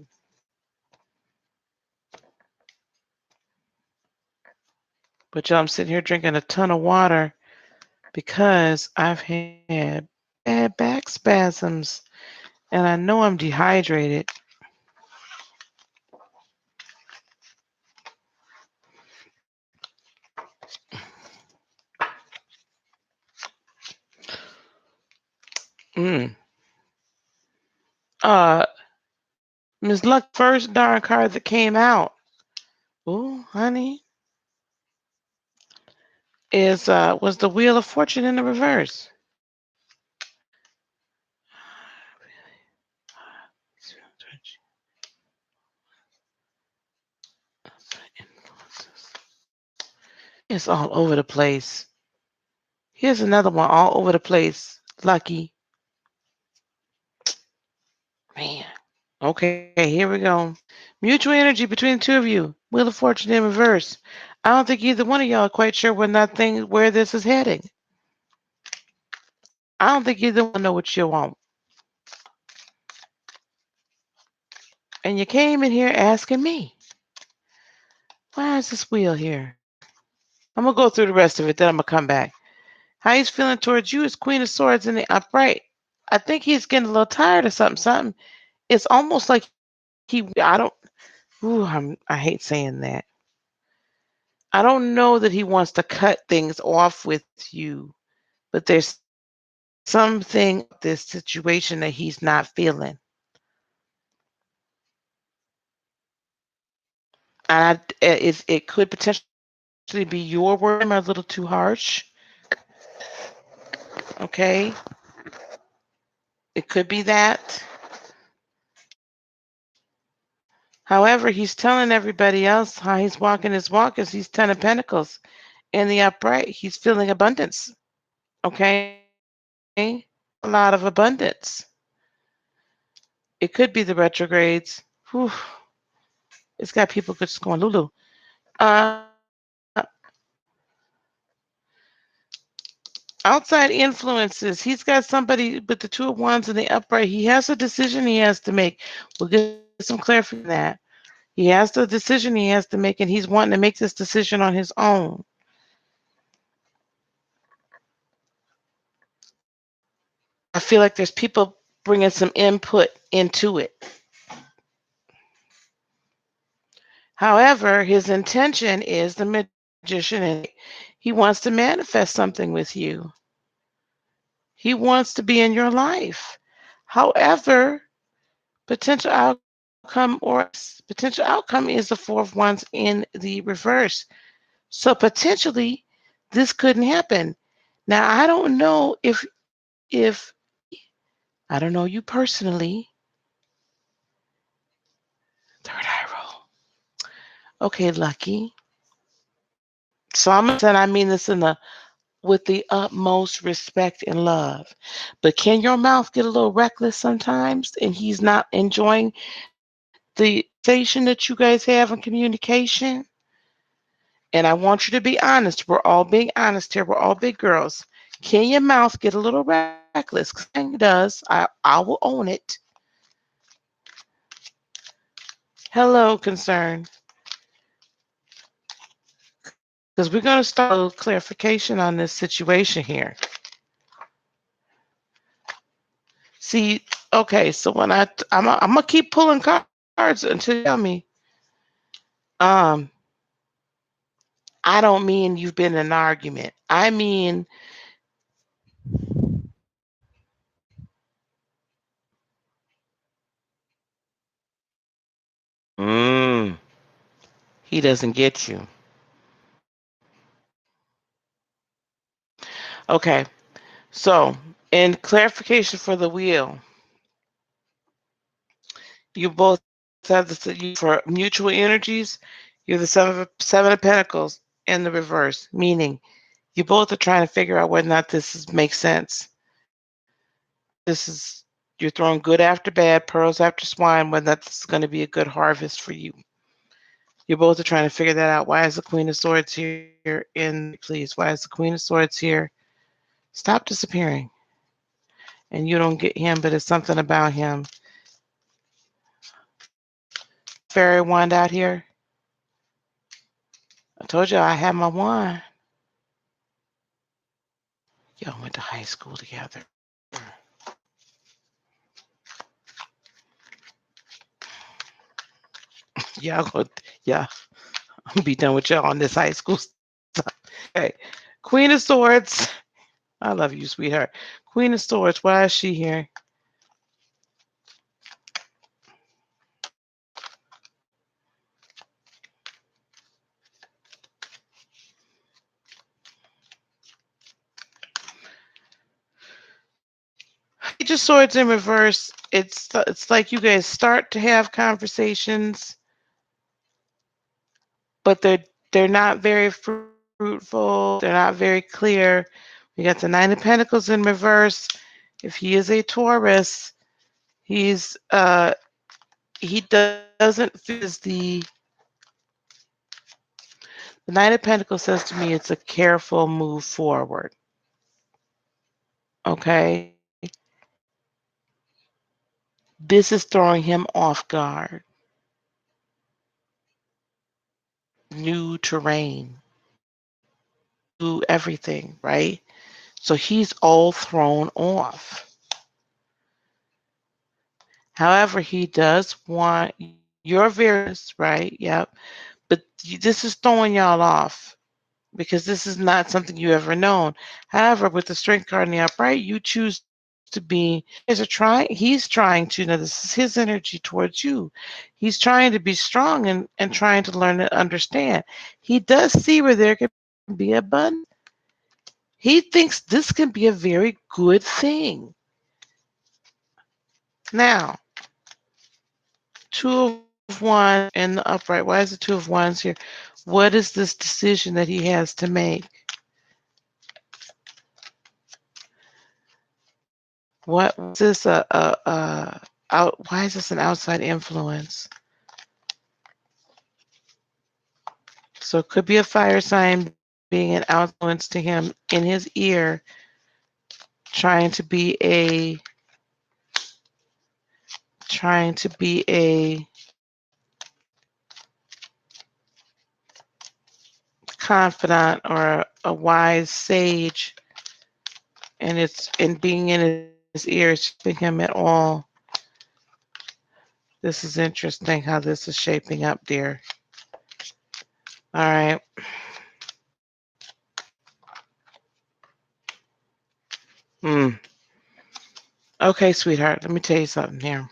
A: But y'all, I'm sitting here drinking a ton of water because I've had bad back spasms and I know I'm dehydrated. Mm. Uh, Miss Luck, first darn card that came out. Ooh, honey, is was the Wheel of Fortune in the reverse. It's all over the place. Here's another one all over the place. Lucky. Man. Okay, here we go. Mutual energy between the two of you. Wheel of Fortune in reverse. I don't think either one of y'all are quite sure where this is heading. I don't think either one know what you want. And you came in here asking me, why is this wheel here? I'm gonna go through the rest of it, then I'm gonna come back. How he's feeling towards you is Queen of Swords in the upright. I think he's getting a little tired of something. Something. It's almost like I don't. Ooh, I hate saying that. I don't know that he wants to cut things off with you, but there's something this situation that he's not feeling. And it could potentially be your word are a little too harsh. Okay, it could be that. However, he's telling everybody else how he's walking his walk as he's 10 of Pentacles in the upright. He's feeling abundance. Okay, a lot of abundance. It could be the retrogrades. Whew. It's got people just going Lulu. Uh, Outside influences. He's got somebody with the Two of Wands in the upright. He has a decision he has to make. We'll get some clarification on that. He has the decision he has to make, and he's wanting to make this decision on his own. I feel like there's people bringing some input into it. However, his intention is the magician, and he wants to manifest something with you. He wants to be in your life. However, potential outcome is the Four of Wands in the reverse. So potentially, this couldn't happen. Now, I don't know if I don't know you personally. Third eye roll. Okay, Lucky. So I mean this with the utmost respect and love. But can your mouth get a little reckless sometimes and he's not enjoying the station that you guys have in communication, and I want you to be honest. We're all being honest here. We're all big girls. Can your mouth get a little reckless? Because it does. I will own it. Hello, concern. Because we're going to start a little clarification on this situation here. See, okay, so when I'm gonna keep pulling cards until you tell me. Um, I don't mean you've been in an argument. I mean mm, he doesn't get you. Okay, so in clarification for the wheel, you both have for mutual energies. You're the seven of Pentacles in the reverse, meaning you both are trying to figure out whether or not makes sense. This is you're throwing good after bad, pearls after swine, whether that's going to be a good harvest for you. You both are trying to figure that out. Why is the Queen of Swords here please? Why is the Queen of Swords here? Stop disappearing. And you don't get him, but it's something about him. Fairy wand out here. I told you I had my wand. Y'all went to high school together. Yeah, I'm gonna be done with y'all on this high school stuff. Okay, Queen of Swords. I love you, sweetheart. Queen of Swords. Why is she here? Page of Swords in reverse. It's like you guys start to have conversations, but they're not very fruitful. They're not very clear. We got the Nine of Pentacles in reverse. If he is a Taurus, he doesn't feel as the Nine of Pentacles says to me it's a careful move forward. Okay? This is throwing him off guard. New terrain, new everything, right? So he's all thrown off. However, he does want your various, right? Yep. But this is throwing y'all off because this is not something you ever known. However, with the Strength card in the upright, you choose to be, he's trying to, now this is his energy towards you. He's trying to be strong and trying to learn and understand. He does see where there can be abundance. He thinks this can be a very good thing. Now, Two of Wands in the upright. Why is the Two of Wands here? What is this decision that he has to make? What is this why is this an outside influence? So it could be a fire sign being an influence to him in his ear, trying to be a confidant or a wise sage, and it's in being in his ears, to him at all. This is interesting how this is shaping up, dear. All right. Okay, sweetheart, let me tell you something here.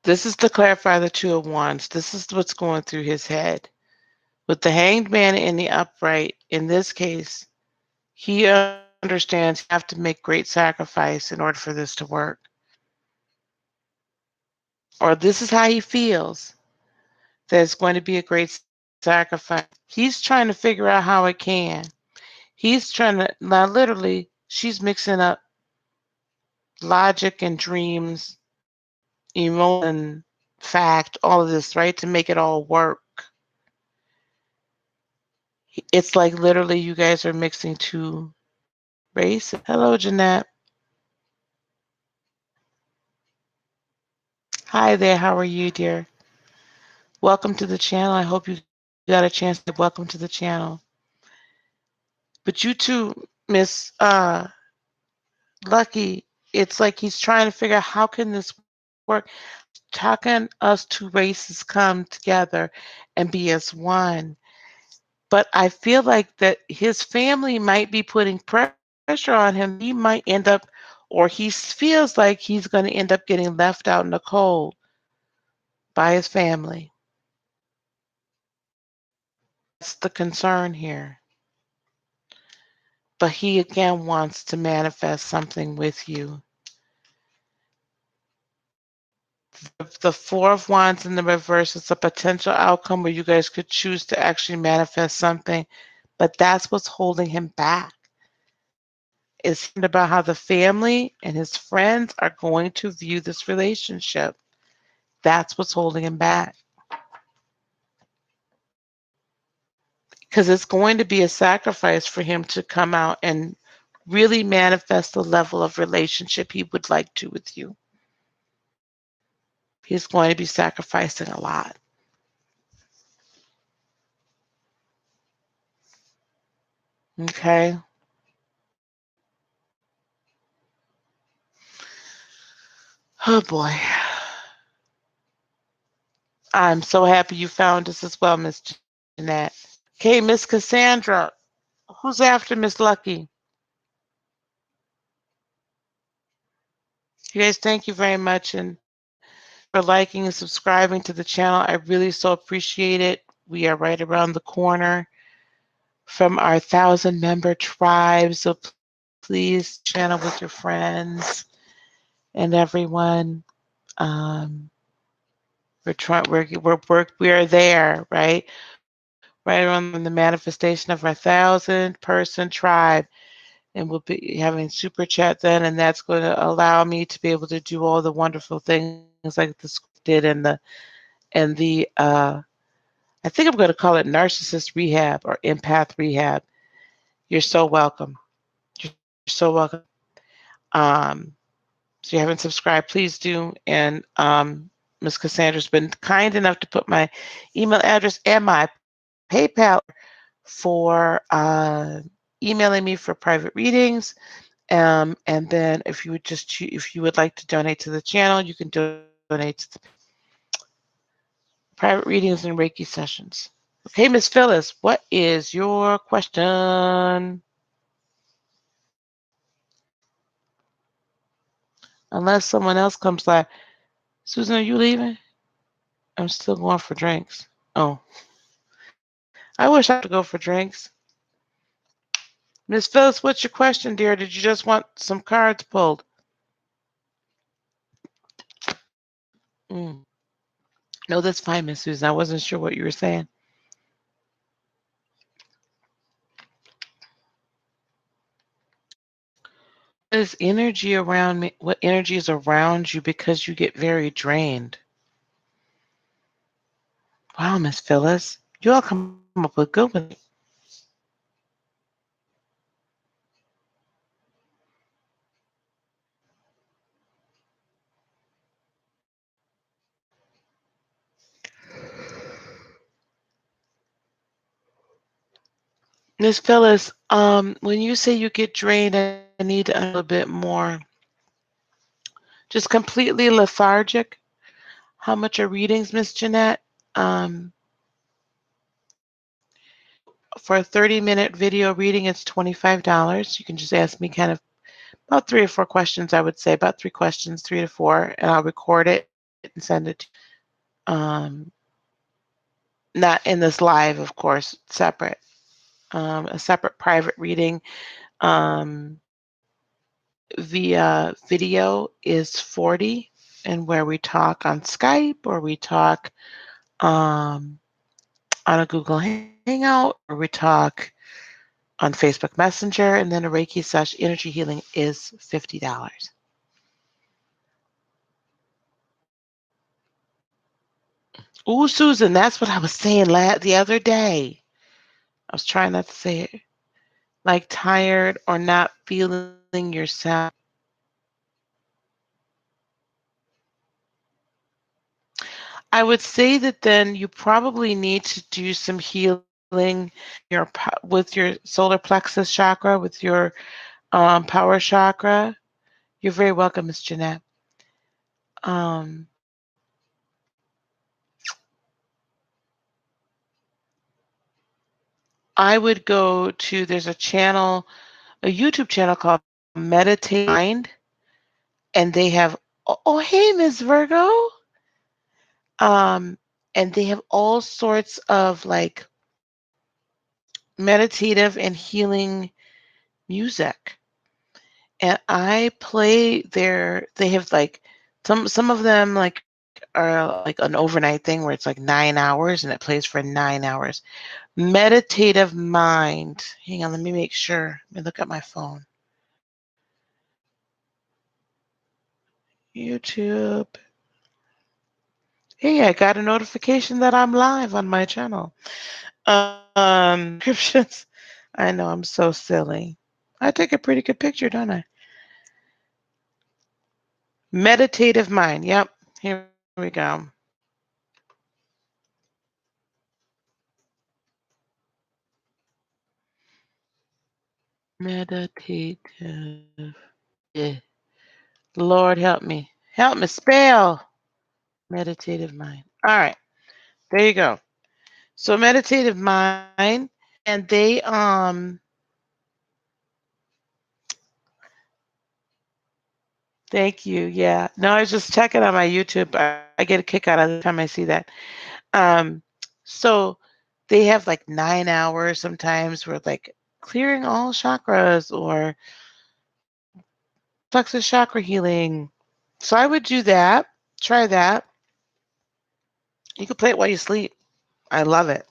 A: This is to clarify the Two of Wands. This is what's going through his head. With the Hanged Man in the upright, in this case, he understands you have to make great sacrifice in order for this to work. Or this is how he feels. There's going to be a great sacrifice. He's trying to figure out how it can. He's trying to, now literally, she's mixing up logic and dreams emotion, fact, all of this, right, to make it all work. It's like literally you guys are mixing two races. Hello, Jeanette. Hi there. How are you, dear? Welcome to the channel. I hope you got a chance to welcome to the channel. But you too, Miss Lucky, it's like he's trying to figure out how can this work? How can us two races come together and be as one? But I feel like that his family might be putting pressure on him. He might end up, or he feels like he's going to end up getting left out in the cold by his family. That's the concern here. But he again wants to manifest something with you. The Four of Wands in the reverse is a potential outcome where you guys could choose to actually manifest something, but that's what's holding him back. It's about how the family and his friends are going to view this relationship. That's what's holding him back. Because it's going to be a sacrifice for him to come out and really manifest the level of relationship he would like to with you. He's going to be sacrificing a lot. Okay? Oh boy. I'm so happy you found us as well, Miss Jeanette. Okay, Miss Cassandra. Who's after Miss Lucky? You guys, thank you very much and for liking and subscribing to the channel. I really so appreciate it. We are right around the corner from our 1,000-member tribe. So please channel with your friends and everyone. We are there, right? Right around the manifestation of our 1,000-person tribe. And we'll be having super chat then, and that's going to allow me to be able to do all the wonderful things like the did and the I think I'm going to call it narcissist rehab or empath rehab. You're so welcome. You're so welcome. So you haven't subscribed, please do. And Ms. Cassandra's been kind enough to put my email address and my PayPal for emailing me for private readings. And then if you would like to donate to the channel, you can donate to the private readings and Reiki sessions. Okay, Miss Phyllis, what is your question? Unless someone else comes by. Susan, are you leaving? I'm still going for drinks. Oh, I wish I could go for drinks. Miss Phyllis, what's your question, dear? Did you just want some cards pulled? No, that's fine, Miss Susan. I wasn't sure what you were saying. Is energy around me? What energy is around you because you get very drained? Wow, Miss Phyllis, you all come up with good ones. Miss Phyllis, when you say you get drained, I need a little bit more. Just completely lethargic. How much are readings, Miss Jeanette? For a 30-minute video reading, it's $25. You can just ask me kind of about 3 or 4 questions, I would say, about 3 questions, 3 to 4, and I'll record it and send it to you. Not in this live, of course, separate. A separate private reading via video is $40, and where we talk on Skype or we talk on a Google Hangout or we talk on Facebook Messenger, and then a Reiki Session energy healing is $50. Ooh, Susan, that's what I was saying the other day. I was trying not to say it. Like tired or not feeling yourself. I would say that then you probably need to do some healing with your solar plexus chakra, with your power chakra. You're very welcome, Miss Jeanette. Um, I would go to, there's a YouTube channel called Meditate Mind, and they have, oh, hey, Miss Virgo. Um, and they have all sorts of like meditative and healing music. And I play they have like some of them like are like an overnight thing where it's like 9 hours and it plays for 9 hours. Meditative Mind. Hang on, let me make sure. Let me look at my phone. YouTube. Hey, I got a notification that I'm live on my channel. Descriptions. I know I'm so silly. I take a pretty good picture, don't I? Meditative Mind. Yep. Here we go. Meditative. Yeah. Lord help me. Help me spell meditative mind. All right. There you go. So meditative mind, and thank you. Yeah. No, I was just checking on my YouTube. I get a kick out of the time I see that. Um so they have like 9 hours sometimes where like clearing all chakras or plexus chakra healing. So I would do that. Try that. You can play it while you sleep. I love it.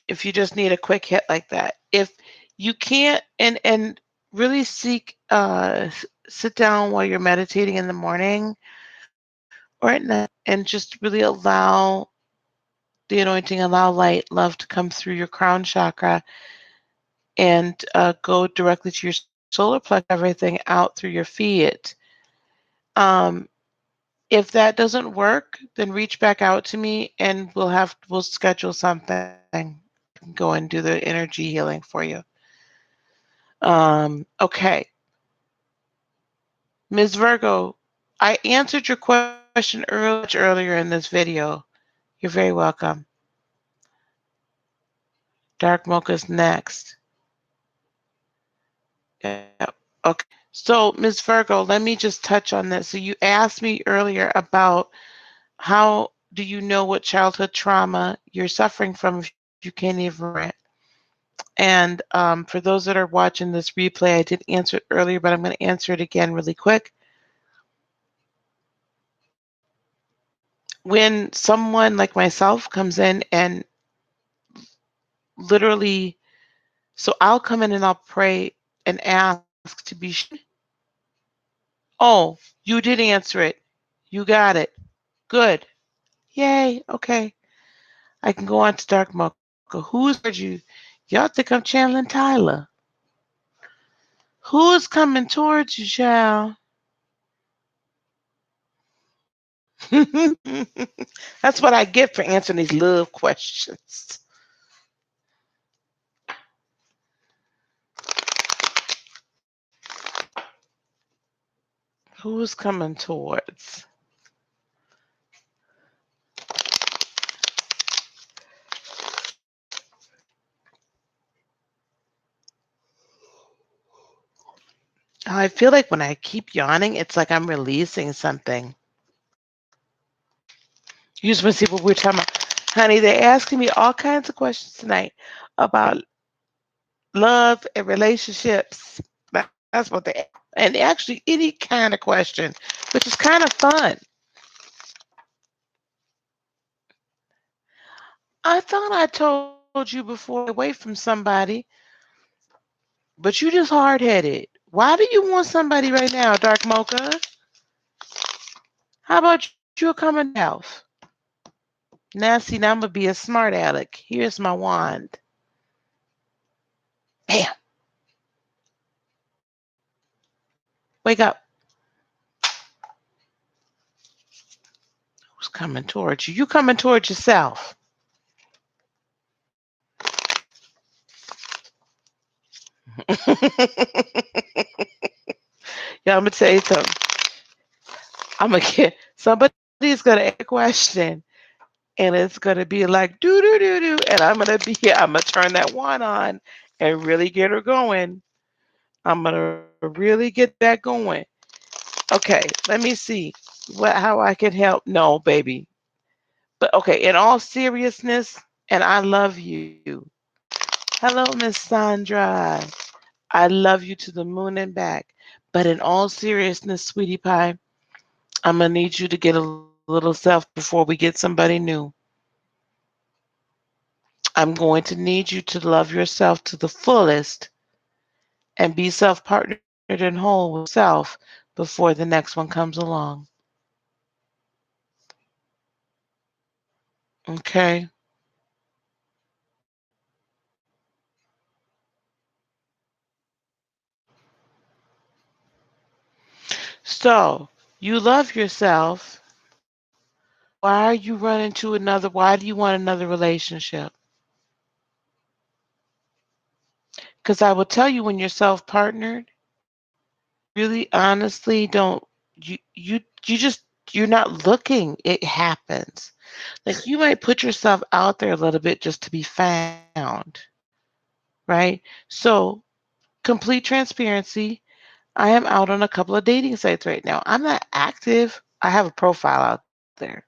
A: If you just need a quick hit like that. If you can't and really sit down while you're meditating in the morning or at night and just really allow the anointing, allow light, love to come through your crown chakra and go directly to your solar plexus, everything out through your feet. Um, if that doesn't work, then reach back out to me and we'll schedule something. I can go and do the energy healing for you. Okay. Ms. Virgo, I answered your question much earlier in this video. You're very welcome. Dark Mocha's next. Yeah. Okay. So, Ms. Virgo, let me just touch on this. So you asked me earlier about how do you know what childhood trauma you're suffering from if you can't even remember it? And for those that are watching this replay, I did answer it earlier, but I'm going to answer it again really quick. When someone like myself comes in and literally, so I'll come in and I'll pray and ask to be sure. Oh, you did answer it. You got it. Good. Yay. Okay. I can go on to Dark Mocha. Who's heard you? Y'all think I'm channeling Tyler. Who's coming towards you, child? That's what I get for answering these love questions. Who's coming towards? I feel like when I keep yawning, it's like I'm releasing something. You just want to see what we're talking about. Honey, they're asking me all kinds of questions tonight about love and relationships. That's what they, and actually any kind of question, which is kind of fun. I thought I told you before away from somebody, but you just hard headed. Why do you want somebody right now, Dark Mocha? How about you coming south? Now, see, now I'm going to be a smart aleck. Here's my wand. Bam. Wake up. Who's coming towards you? You coming towards yourself. Yeah, I'm going to tell you something. I'm going to get, somebody's going to ask a question, and it's going to be like, do, do, do, do. And I'm going to be here. I'm going to turn that wand on and really get her going. I'm going to really get that going. Okay, let me see how I can help. No, baby. But okay, in all seriousness, and I love you. Hello, Miss Sandra. I love you to the moon and back. But in all seriousness, sweetie pie, I'm going to need you to get a little self before we get somebody new. I'm going to need you to love yourself to the fullest and be self-partnered and whole with yourself before the next one comes along. Okay? So, you love yourself. Why are you running to another? Why do you want another relationship? Because I will tell you, when you're self-partnered, you really honestly don't, you just, you're not looking. It happens. Like, you might put yourself out there a little bit just to be found, right? So, complete transparency, I am out on a couple of dating sites right now. I'm not active. I have a profile out there.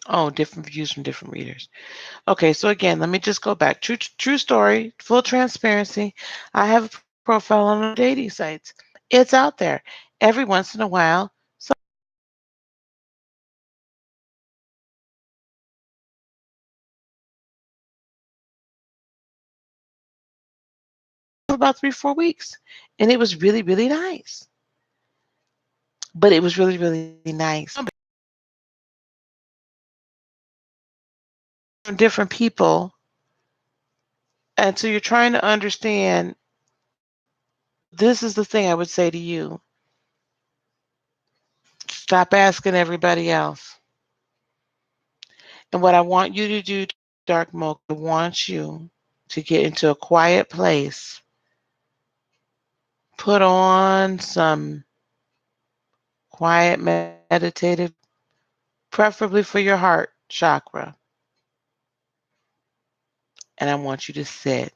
A: Oh, different views from different readers. Okay, so again, let me just go back. True story, full transparency. I have a profile on the dating sites. It's out there. Every once in a while, for about 3-4 weeks, and it was really, really nice. But it was really, really nice. From different people, and so you're trying to understand. This is the thing I would say to you: stop asking everybody else. And what I want you to do, Dark Mocha, I want you to get into a quiet place. Put on some quiet meditative, preferably for your heart chakra. And I want you to sit.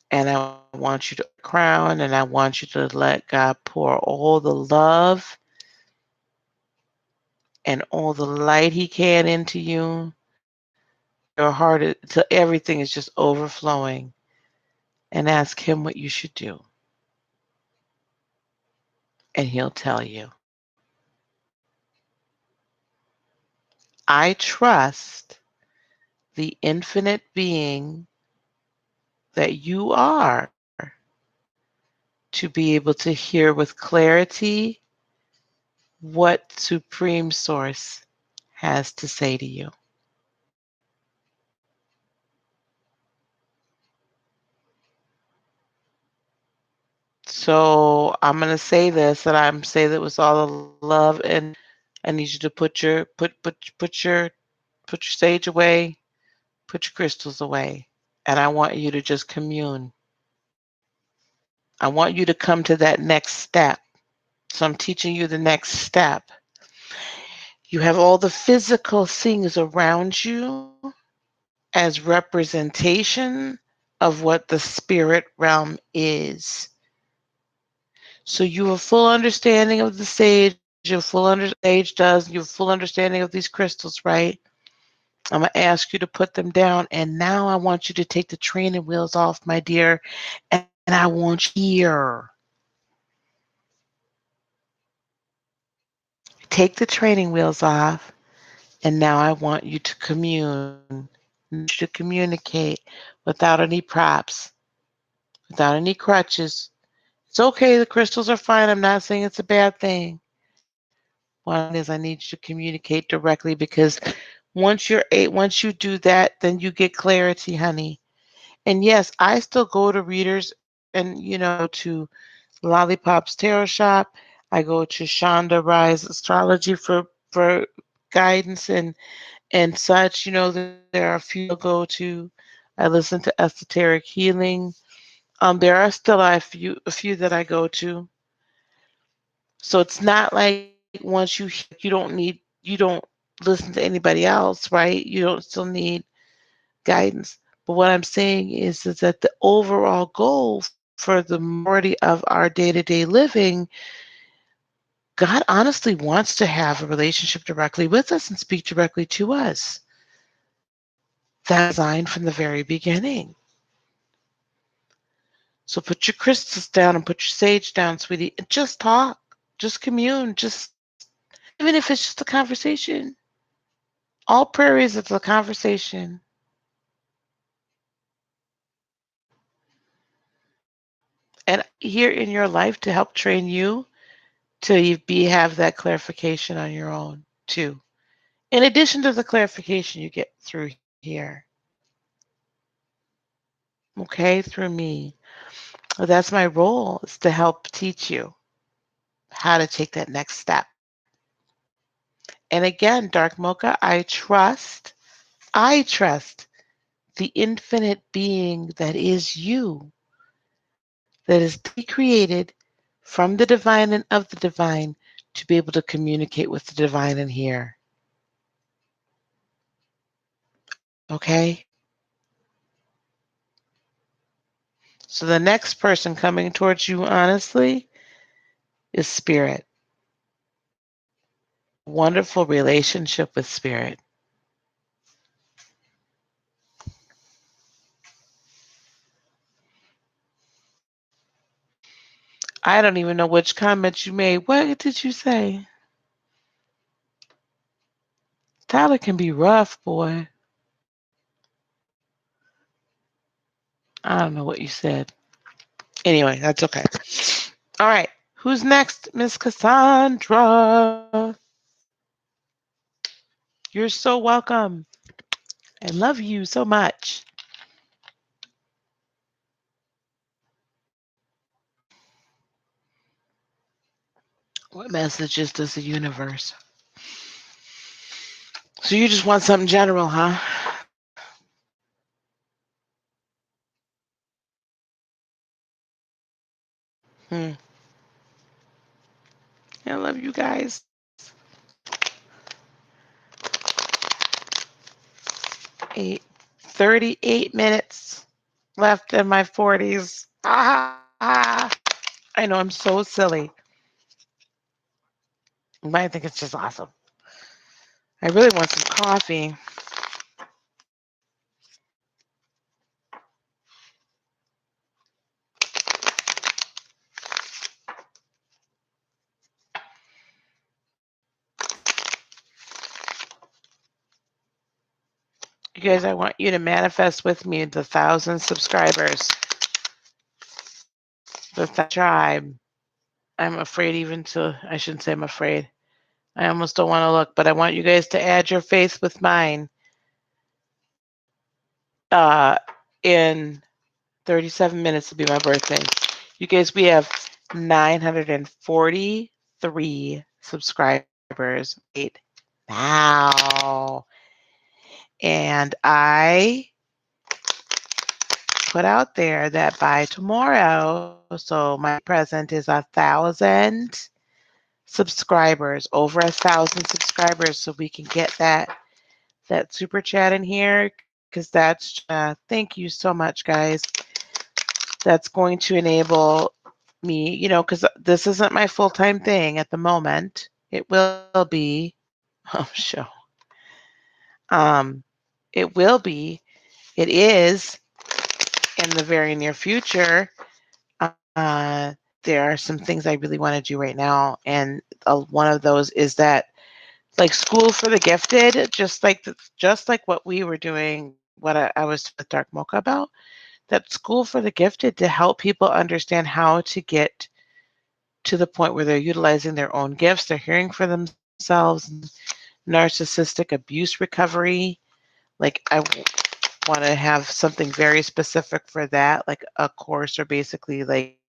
A: And I want you to crown, and I want you to let God pour all the love and all the light He can into you. Your heart, till everything is just overflowing. And ask Him what you should do. And He'll tell you. I trust the infinite being that you are to be able to hear with clarity what Supreme Source has to say to you. So I'm gonna say this, and I'm say that with all the love, and I need you to put your sage away, put your crystals away, and I want you to just commune. I want you to come to that next step. So I'm teaching you the next step. You have all the physical things around you as representation of what the spirit realm is. So you have full understanding of the sage, sage does, you have full understanding of these crystals, right? I'm going to ask you to put them down, and now I want you to take the training wheels off, my dear, and I want you here. Take the training wheels off, and now I want you to commune. I want you to communicate without any props, without any crutches. It's okay, the crystals are fine. I'm not saying it's a bad thing. One is I need you to communicate directly, because once you do that, then you get clarity, honey. And yes, I still go to readers, and to Lollipop's Tarot Shop. I go to Shonda Rhi's Astrology for guidance and such. There are a few I go to. I listen to Esoteric Healing. There are still a few that I go to. So it's not like once you don't listen to anybody else, right? You don't still need guidance. But what I'm saying is that the overall goal for the majority of our day-to-day living, God honestly wants to have a relationship directly with us and speak directly to us. That's designed from the very beginning. So put your crystals down and put your sage down, sweetie, and just talk. Just commune. Just even if it's just a conversation. All prayers is a conversation. And here in your life to help train you to have that clarification on your own too. In addition to the clarification you get through here. Okay, through me. That's my role, is to help teach you how to take that next step. And again, Dark Mocha, I trust the infinite being that is you, that is created from the divine and of the divine, to be able to communicate with the divine in here. Okay? So the next person coming towards you, honestly, is spirit. Wonderful relationship with spirit. I don't even know which comment you made. What did you say? Tyler can be rough, boy. I don't know what you said. Anyway, that's okay. All right. Who's next? Miss Cassandra. You're so welcome. I love you so much. What messages does the universe? So you just want something general, huh? Hmm. I love you guys. 38 minutes left in my 40s. I know I'm so silly. You might think it's just awesome. I really want some coffee. You guys, I want you to manifest with me the 1,000 subscribers. The tribe. I'm afraid I shouldn't say I'm afraid. I almost don't want to look, but I want you guys to add your faith with mine. In 37 minutes will be my birthday. You guys, we have 943 subscribers right now. And I put out there that by tomorrow, so my present is 1,000 subscribers, over 1,000 subscribers, so we can get that super chat in here, because that's thank you so much, guys. That's going to enable me, because this isn't my full-time thing at the moment. It will be. Oh, show. It will be. It is in the very near future. There are some things I really want to do right now, and one of those is that, like, School for the Gifted, just like what we were doing, what I was with Dark Mocha about, that School for the Gifted, to help people understand how to get to the point where they're utilizing their own gifts, they're hearing for themselves, themselves, narcissistic abuse recovery. Like I want to have something very specific for that, like a course or basically like,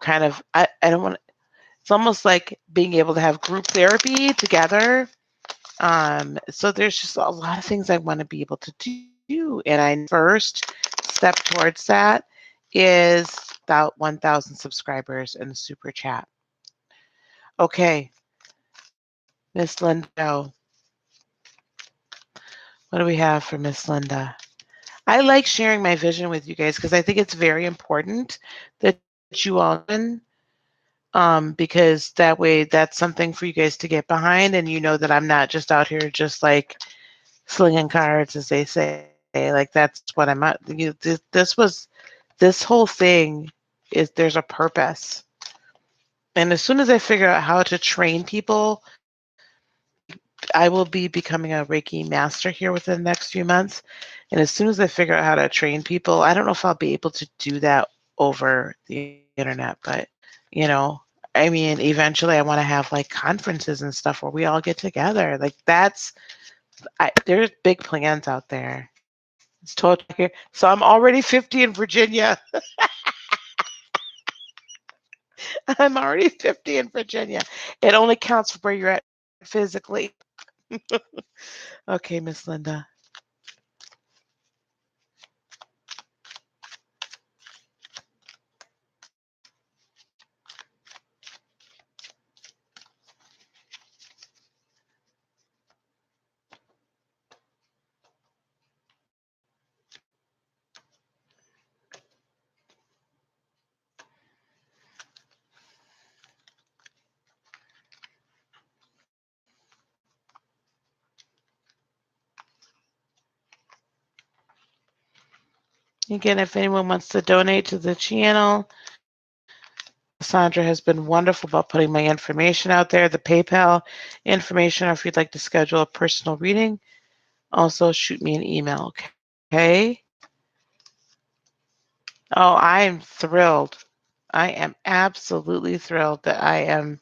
A: kind of, I don't want, it's almost like being able to have group therapy together. So there's just a lot of things I want to be able to do. And I first step towards that is about 1,000 subscribers in the super chat. Okay, Miss Linda, what do we have for Miss Linda? I like sharing my vision with you guys because I think it's very important that you all because that way that's something for you guys to get behind, and you know that I'm not just out here just like slinging cards, as they say. Like that's what I'm at. This whole thing is, there's a purpose, and as soon as I figure out how to train people, I will be becoming a Reiki master here within the next few months. And as soon as I figure out how to train people, I don't know if I'll be able to do that over the internet, but I mean, eventually I want to have like conferences and stuff where we all get together. Like there's big plans out there. It's totally here. So I'm already 50 in Virginia. I'm already 50 in Virginia. It only counts for where you're at physically. Okay, Miss Linda. Again, if anyone wants to donate to the channel, Sandra has been wonderful about putting my information out there, the PayPal information, or if you'd like to schedule a personal reading, also shoot me an email, okay? Oh, I am thrilled. I am absolutely thrilled that I am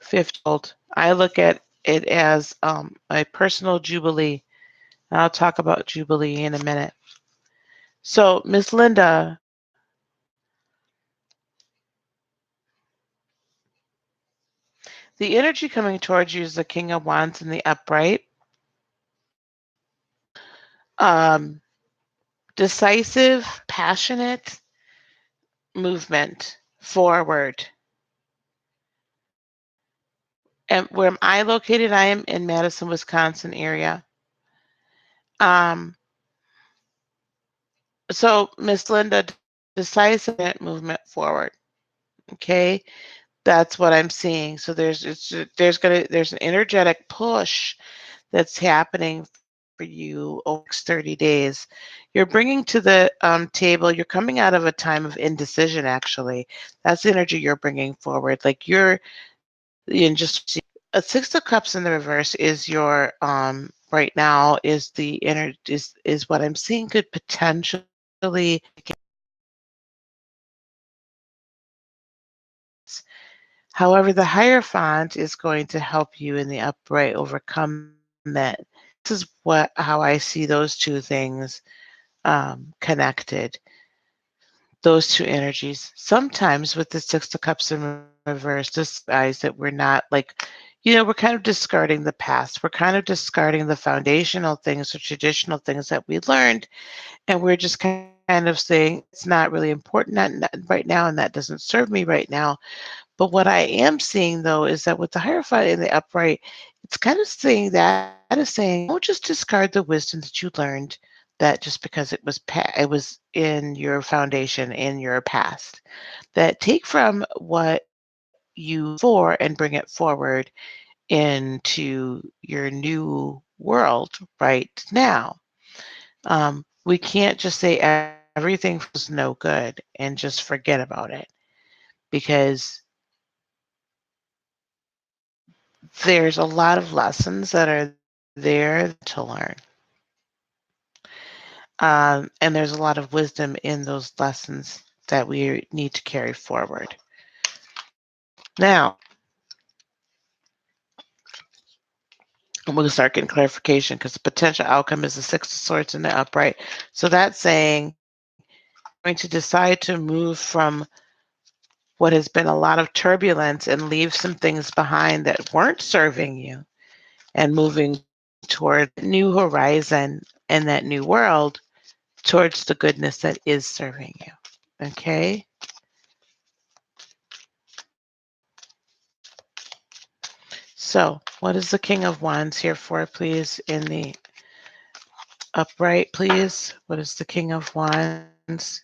A: 50 old. I look at it as a personal jubilee. And I'll talk about jubilee in a minute. So, Miss Linda, the energy coming towards you is the King of Wands in the upright. Decisive, passionate movement forward. And where am I located? I am in Madison, Wisconsin area. So, Miss Linda, decisive movement forward. Okay, that's what I'm seeing. So there's an energetic push that's happening for you over the next 30 days. You're bringing to the table, you're coming out of a time of indecision, actually. That's the energy you're bringing forward. Like you're in just a Six of Cups in the reverse is your, right now, is the is what I'm seeing could potentially. However, the Hierophant is going to help you in the upright overcome that. This is how I see those two things connected, those two energies. Sometimes with the Six of Cups in reverse, this guys that we're not like, we're kind of discarding the past. We're kind of discarding the foundational things, the traditional things that we learned, and we're just kind of saying it's not really important right now, and that doesn't serve me right now. But what I am seeing, though, is that with the Hierophant in the upright, it's kind of saying don't just discard the wisdom that you learned, that just because it was in your foundation, in your past. That take from what you for and bring it forward into your new world right now. We can't just say everything was no good and just forget about it, because there's a lot of lessons that are there to learn. And there's a lot of wisdom in those lessons that we need to carry forward. Now, And we'll start getting clarification because the potential outcome is the Six of Swords in the upright. So that's saying you're going to decide to move from what has been a lot of turbulence and leave some things behind that weren't serving you and moving toward new horizon and that new world towards the goodness that is serving you. Okay? So, what is the King of Wands here for, please, in the upright, please? What is the King of Wands?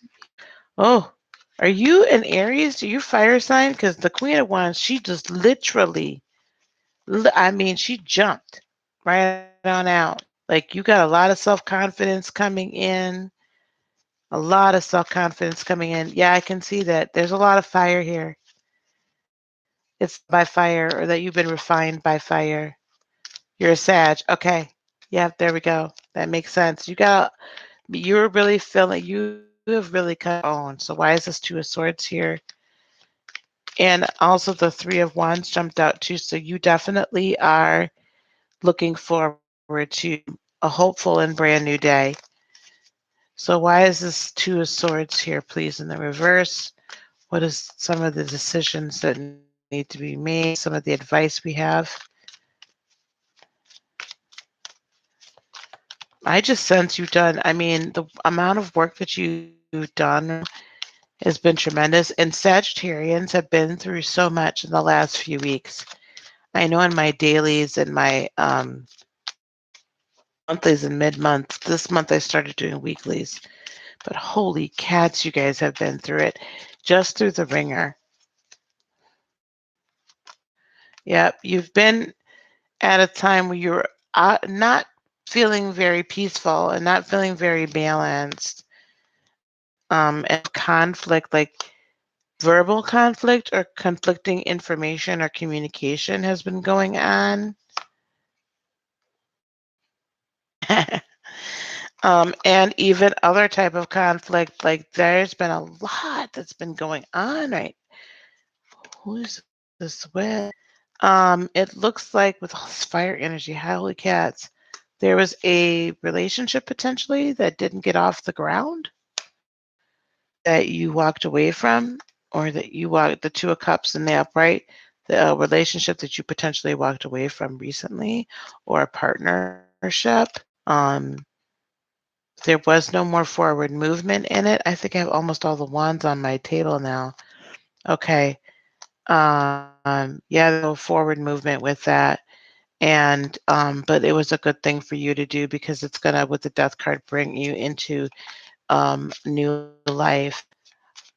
A: Oh, are you an Aries? Are you fire sign? Because the Queen of Wands, she just literally, she jumped right on out. Like you got a lot of self-confidence coming in, a lot of self-confidence coming in. Yeah, I can see that. There's a lot of fire here. It's by fire, or that you've been refined by fire. You're a Sag. Okay. Yeah, there we go. That makes sense. You're really feeling, you have really come on. So why is this Two of Swords here? And also the Three of Wands jumped out too. So you definitely are looking forward to a hopeful and brand new day. So why is this Two of Swords here, please, in the reverse? What is some of the decisions that need to be made? Some of the advice we have? I just sense you've done, the amount of work that you've done has been tremendous. And Sagittarians have been through so much in the last few weeks. I know in my dailies and my monthlies and mid-month, this month I started doing weeklies. But holy cats, you guys have been through it. Just through the ringer. Yep, you've been at a time where you're not feeling very peaceful and not feeling very balanced. And conflict, like verbal conflict or conflicting information or communication has been going on. And even other type of conflict, like there's been a lot that's been going on, right? Who is this with? It looks like with all this fire energy, holy cats, there was a relationship potentially that didn't get off the ground that you walked away from, or that you walked the Two of Cups in the upright, the relationship that you potentially walked away from recently, or a partnership. Um, there was no more forward movement in it. I think I have almost all the wands on my table now. Okay. Yeah, no forward movement with that. And but it was a good thing for you to do because it's gonna, with the Death card, bring you into new life.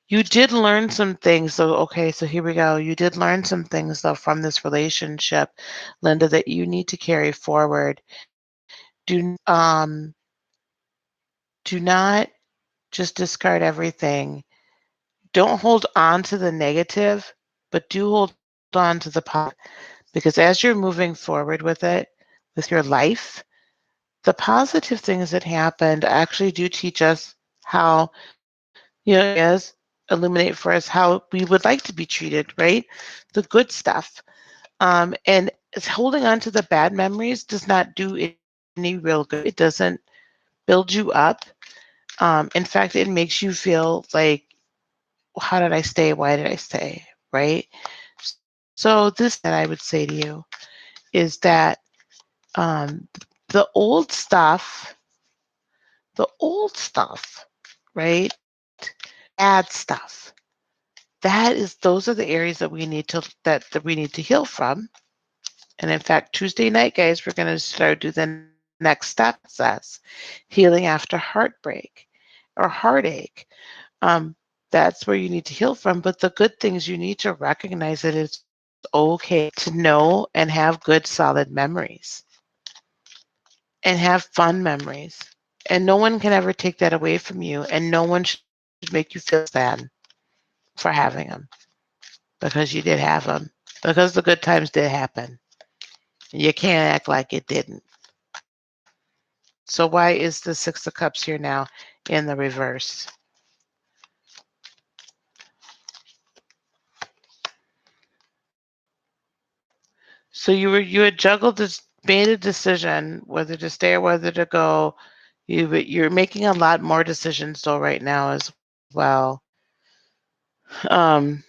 A: You did learn some things. So okay, so here we go. You did learn some things though from this relationship, Linda, that you need to carry forward. Do not just discard everything. Don't hold on to the negative, but do hold on to the positive. Because as you're moving forward with it, with your life, the positive things that happened actually do teach us how, yes, illuminate for us how we would like to be treated, right? The good stuff. And holding on to the bad memories does not do any real good. It doesn't build you up. In fact, it makes you feel like, how did I stay? Why did I stay? Right? So this that I would say to you is that um, the old stuff, right? Bad stuff. Those are the areas that that we need to heal from. And in fact, Tuesday night, guys, we're going to start do the next step process, healing after heartbreak or heartache. Um, that's where you need to heal from. But the good things, you need to recognize that it's okay to know and have good, solid memories and have fun memories. And no one can ever take that away from you. And no one should make you feel sad for having them, because you did have them, because the good times did happen. You can't act like it didn't. So why is the Six of Cups here now in the reverse? So you had juggled this made a decision whether to stay or whether to go. You're making a lot more decisions though right now as well. Um,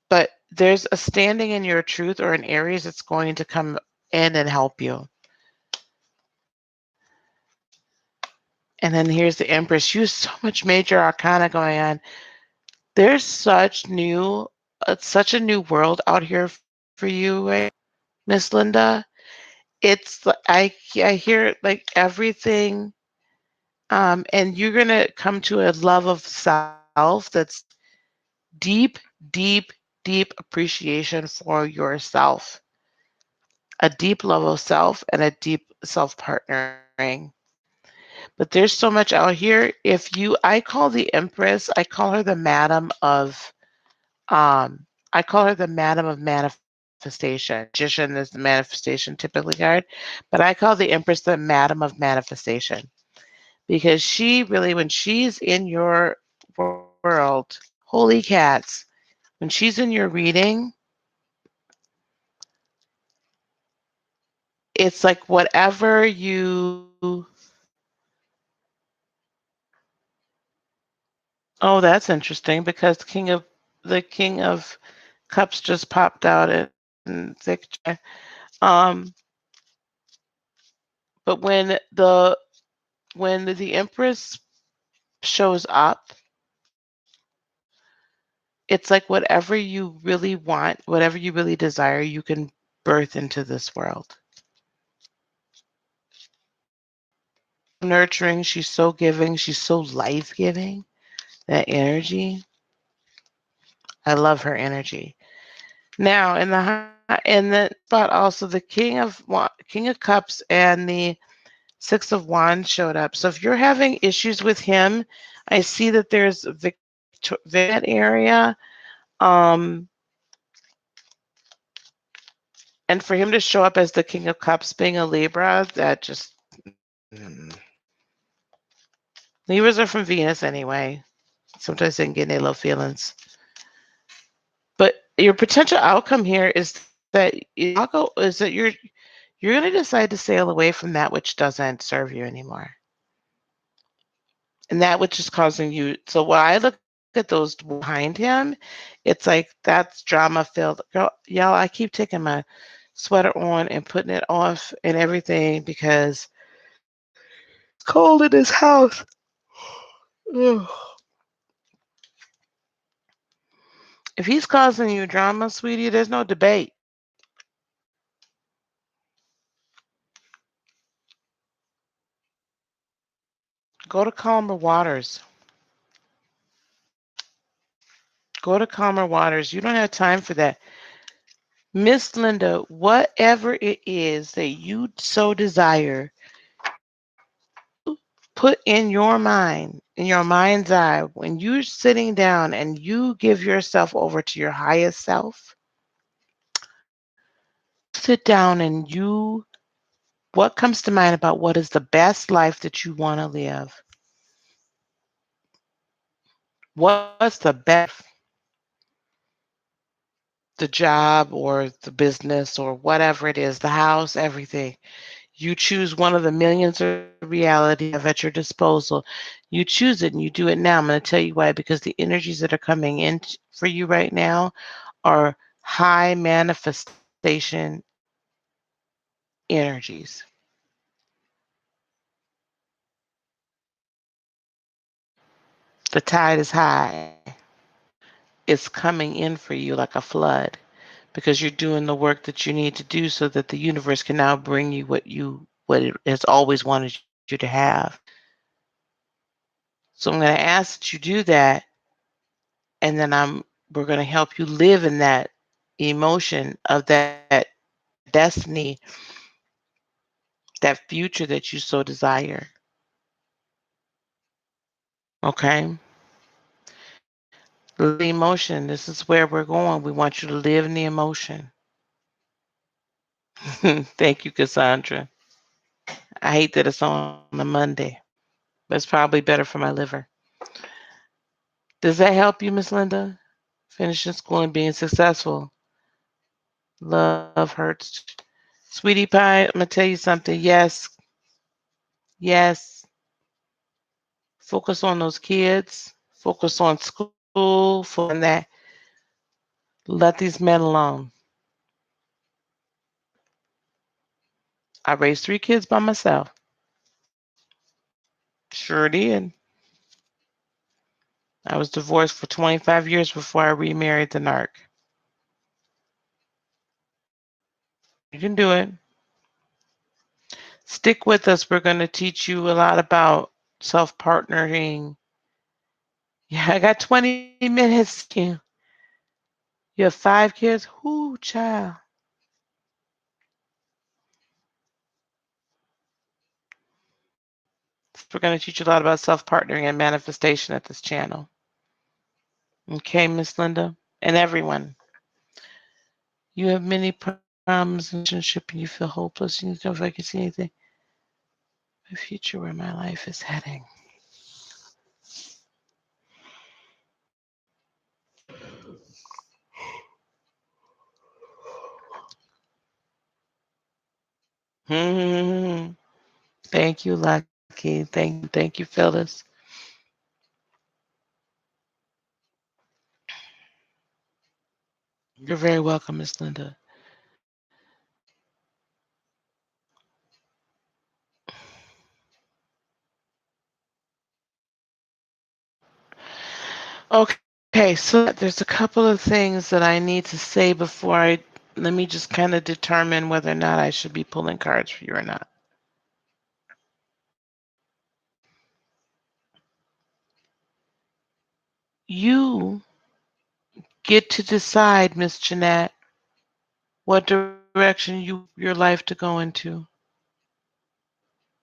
A: but there's a standing in your truth or in Aries that's going to come in and help you. And then here's the Empress. You have so much major arcana going on. There's such a new world out here for you, right, Miss Linda? I hear like everything, and you're gonna come to a love of self that's deep, deep, deep appreciation for yourself, a deep love of self, and a deep self partnering. But there's so much out here. I call the Empress, I call her the Madam of, I call her the Madam of Manifestation. Magician is the manifestation typically card, but I call the Empress the Madam of Manifestation because she really, when she's in your world, holy cats, when she's in your reading, it's like whatever oh, that's interesting because the King of Cups just popped out in victory. Um, but when the Empress shows up, it's like whatever you really want, whatever you really desire, you can birth into this world. She's so nurturing, she's so giving, she's so life-giving. That energy, I love her energy. Now, in the spot also the King of Cups and the Six of Wands showed up. So if you're having issues with him, I see that there's that area. Um, and for him to show up as the King of Cups being a Libra, that just Libras are from Venus anyway. Sometimes they can get in their little feelings. But your potential outcome here is that you're going to decide to sail away from that which doesn't serve you anymore. And that which is causing you. So when I look at those behind him, it's like that's drama filled. Girl, y'all, I keep taking my sweater on and putting it off and everything because it's cold in this house. Ugh. If he's causing you drama, sweetie, there's no debate. Go to calmer waters. Go to calmer waters. You don't have time for that. Miss Linda, whatever it is that you so desire, put in your mind, in your mind's eye, when you're sitting down and you give yourself over to your highest self, sit down and what comes to mind about what is the best life that you want to live? What's the best, the job or the business or whatever it is, the house, everything. You choose one of the millions of reality you have at your disposal. You choose it and you do it now. I'm going to tell you why, because the energies that are coming in for you right now are high manifestation energies. The tide is high. It's coming in for you like a flood because you're doing the work that you need to do so that the universe can now bring you what it has always wanted you to have. So I'm going to ask that you do that, and then we're going to help you live in that emotion of that destiny, that future that you so desire. Okay? Live the emotion. This is where we're going. We want you to live in the emotion. Thank you, Cassandra. I hate that it's on a Monday, but it's probably better for my liver. Does that help you, Miss Linda? Finishing school and being successful. Love hurts. Sweetie Pie, I'm going to tell you something. Yes, yes. Focus on those kids. Focus on school. Focus on that. Let these men alone. I raised 3 kids by myself. Sure did. I was divorced for 25 years before I remarried the narc. You can do it. Stick with us. We're going to teach you a lot about self-partnering. Yeah, I got 20 minutes. You have 5 kids? Whoo, child. We're going to teach you a lot about self-partnering and manifestation at this channel. Okay, Miss Linda? And everyone. You have many problems in relationship and you feel hopeless. You don't know if I can see anything. The future where my life is heading. Thank you, Lucky. Thank you, Phyllis. You're very welcome, Miss Linda. Okay, so there's a couple of things that I need to say before let me just kind of determine whether or not I should be pulling cards for you or not. You get to decide, Miss Jeanette, what direction your life to go into.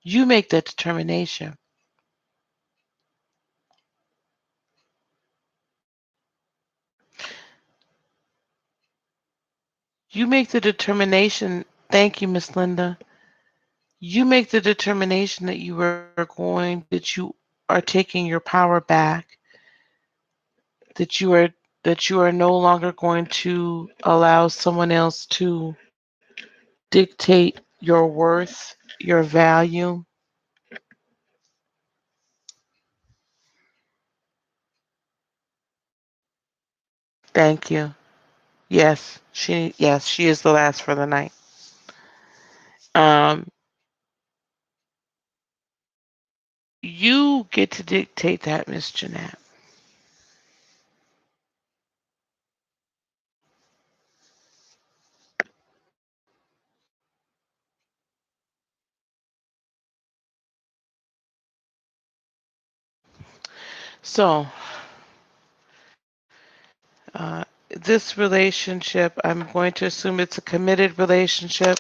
A: You make that determination. You make the determination. Thank you, Miss Linda. You make the determination that that you are taking your power back, that you are no longer going to allow someone else to dictate your worth, your value. Thank you. Yes, she is the last for the night. Um, you get to dictate that, Miss Jeanette. So, this relationship, I'm going to assume it's a committed relationship.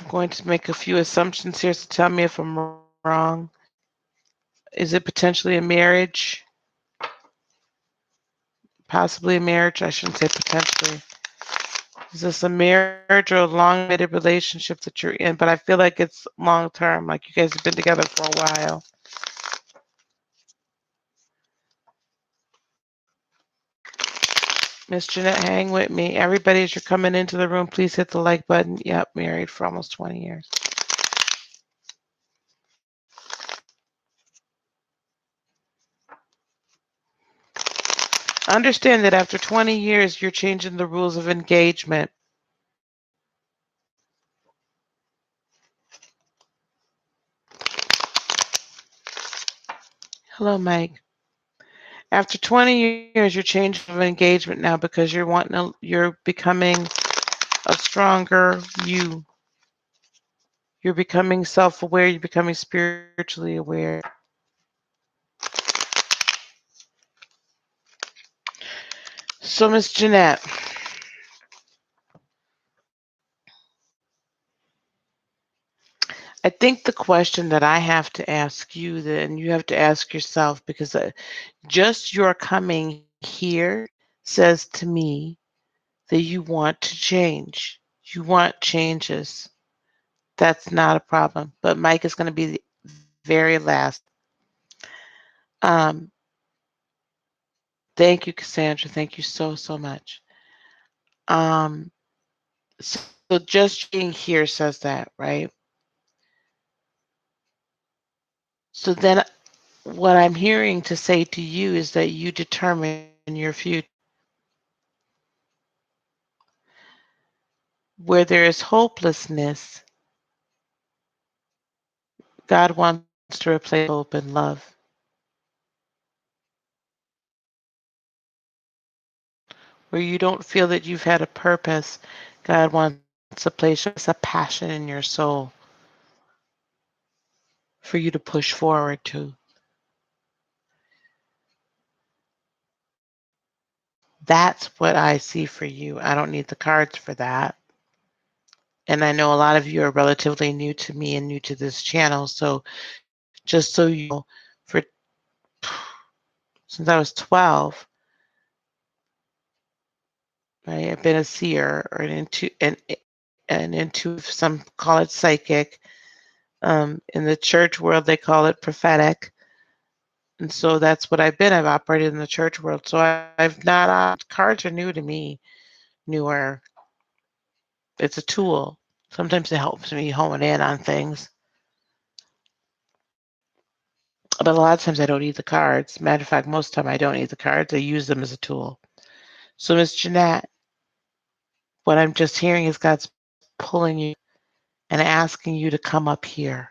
A: I'm going to make a few assumptions here, so tell me if I'm wrong. Is it potentially a marriage? Possibly a marriage? I shouldn't say potentially. Is this a marriage or a long-committed relationship that you're in? But I feel like it's long-term, like you guys have been together for a while. Miss Jeanette, hang with me. Everybody, as you're coming into the room, please hit the like button. Yep, married for almost 20 years. Understand that after 20 years, you're changing the rules of engagement. Hello, Mike. After 20 years, you're changing of engagement now because you're becoming a stronger you. You're becoming self-aware. You're becoming spiritually aware. So, Miss Jeanette, I think the question that I have to ask you, then you have to ask yourself, because just your coming here says to me that you want to change. You want changes. That's not a problem. But Mike is going to be the very last. Um, Thank you, Cassandra. Thank you so, so much. Um, so So just being here says that, right? So then what I'm hearing to say to you is that you determine your future. Where there is hopelessness, God wants to replace hope and love. Where you don't feel that you've had a purpose, God wants to place a passion in your soul for you to push forward to. That's what I see for you. I don't need the cards for that. And I know a lot of you are relatively new to me and new to this channel. So just so you know, for since I was 12, right, I've been a seer or an into some call it psychic. In the church world, they call it prophetic. And so that's what I've been. I've operated in the church world. So I've not, cards are new to me, newer. It's a tool. Sometimes it helps me hone in on things. But a lot of times I don't need the cards. Matter of fact, most of the time I don't need the cards. I use them as a tool. So Miss Jeanette, what I'm just hearing is God's pulling you and asking you to come up here.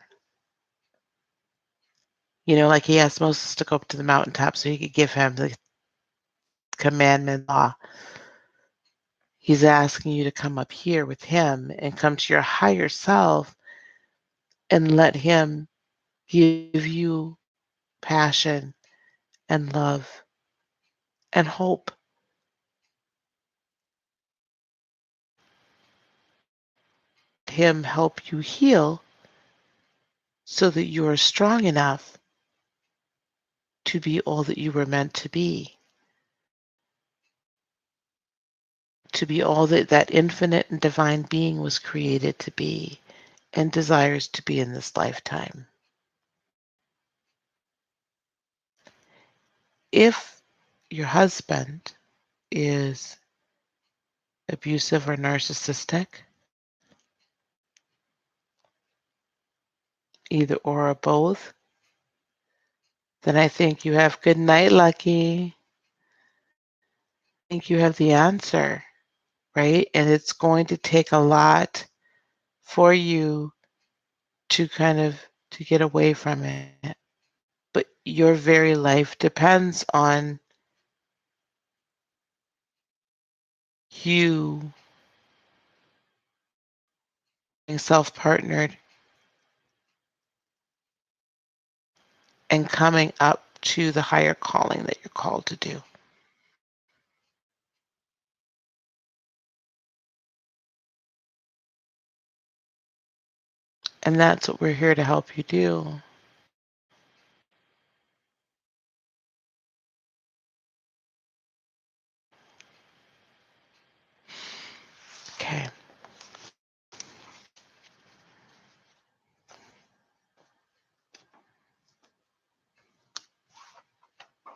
A: You know, like he asked Moses to go up to the mountaintop so he could give him the commandment law. He's asking you to come up here with him and come to your higher self and let him give you passion and love and hope. Him help you heal so that you are strong enough to be all that you were meant to be all that that infinite and divine being was created to be and desires to be in this lifetime. If your husband is abusive or narcissistic, either or both, then I think you have good night, Lucky. I think you have the answer, right? And it's going to take a lot for you to kind of to get away from it. But your very life depends on you being self-partnered and coming up to the higher calling that you're called to do. And that's what we're here to help you do. Okay.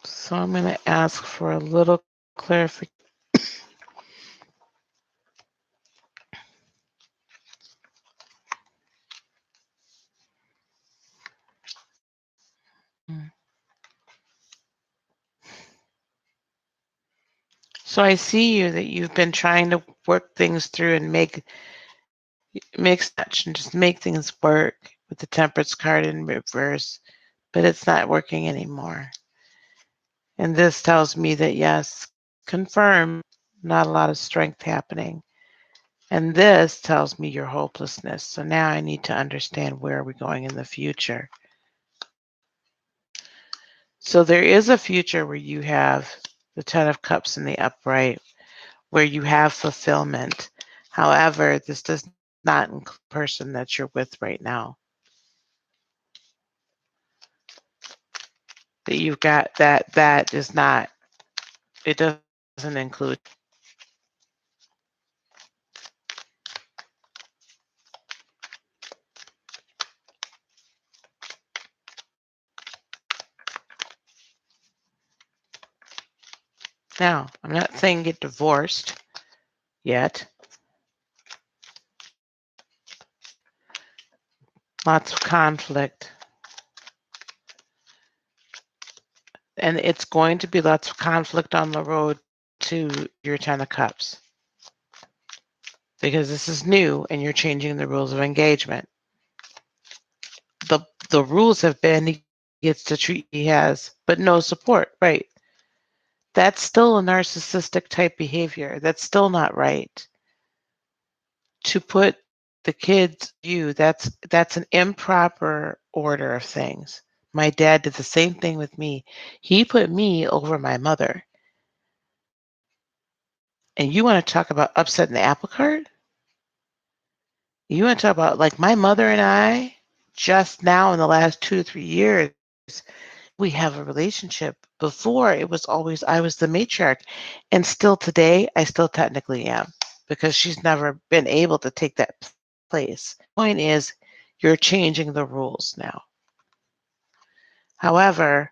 A: So I'm going to ask for a little clarification. So I see you that you've been trying to work things through and make such and just make things work with the Temperance card in reverse, but it's not working anymore. And this tells me that yes, confirm, not a lot of strength happening. And this tells me your hopelessness. So now I need to understand where are we going in the future. So there is a future where you have the Ten of Cups in the upright, where you have fulfillment. However, this does not include the person that you're with right now. That you've got that is not, it doesn't include. Now, I'm not saying get divorced yet. lots of conflict. And it's going to be lots of conflict on the road to your Ten of Cups. Because this is new and you're changing the rules of engagement. The rules have been he gets to treat he has, but no support, right? That's still a narcissistic type behavior. That's still not right. To put the kids you, that's an improper order of things. My dad did the same thing with me. He put me over my mother. And you want to talk about upsetting the apple cart? You want to talk about, like, my mother and I, just now in the last 2 to 3 years, we have a relationship. Before, it was always I was the matriarch. And still today, I still technically am, because she's never been able to take that place. The point is, you're changing the rules now. However,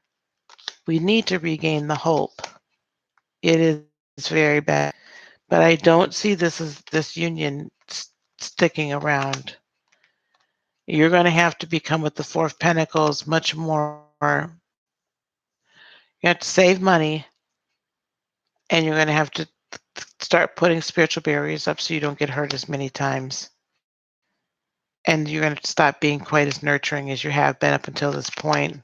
A: we need to regain the hope. It is very bad. But I don't see this union sticking around. You're going to have to become, with the Four of Pentacles, much more. You have to save money, and you're going to have to start putting spiritual barriers up so you don't get hurt as many times. And you're going to stop being quite as nurturing as you have been up until this point,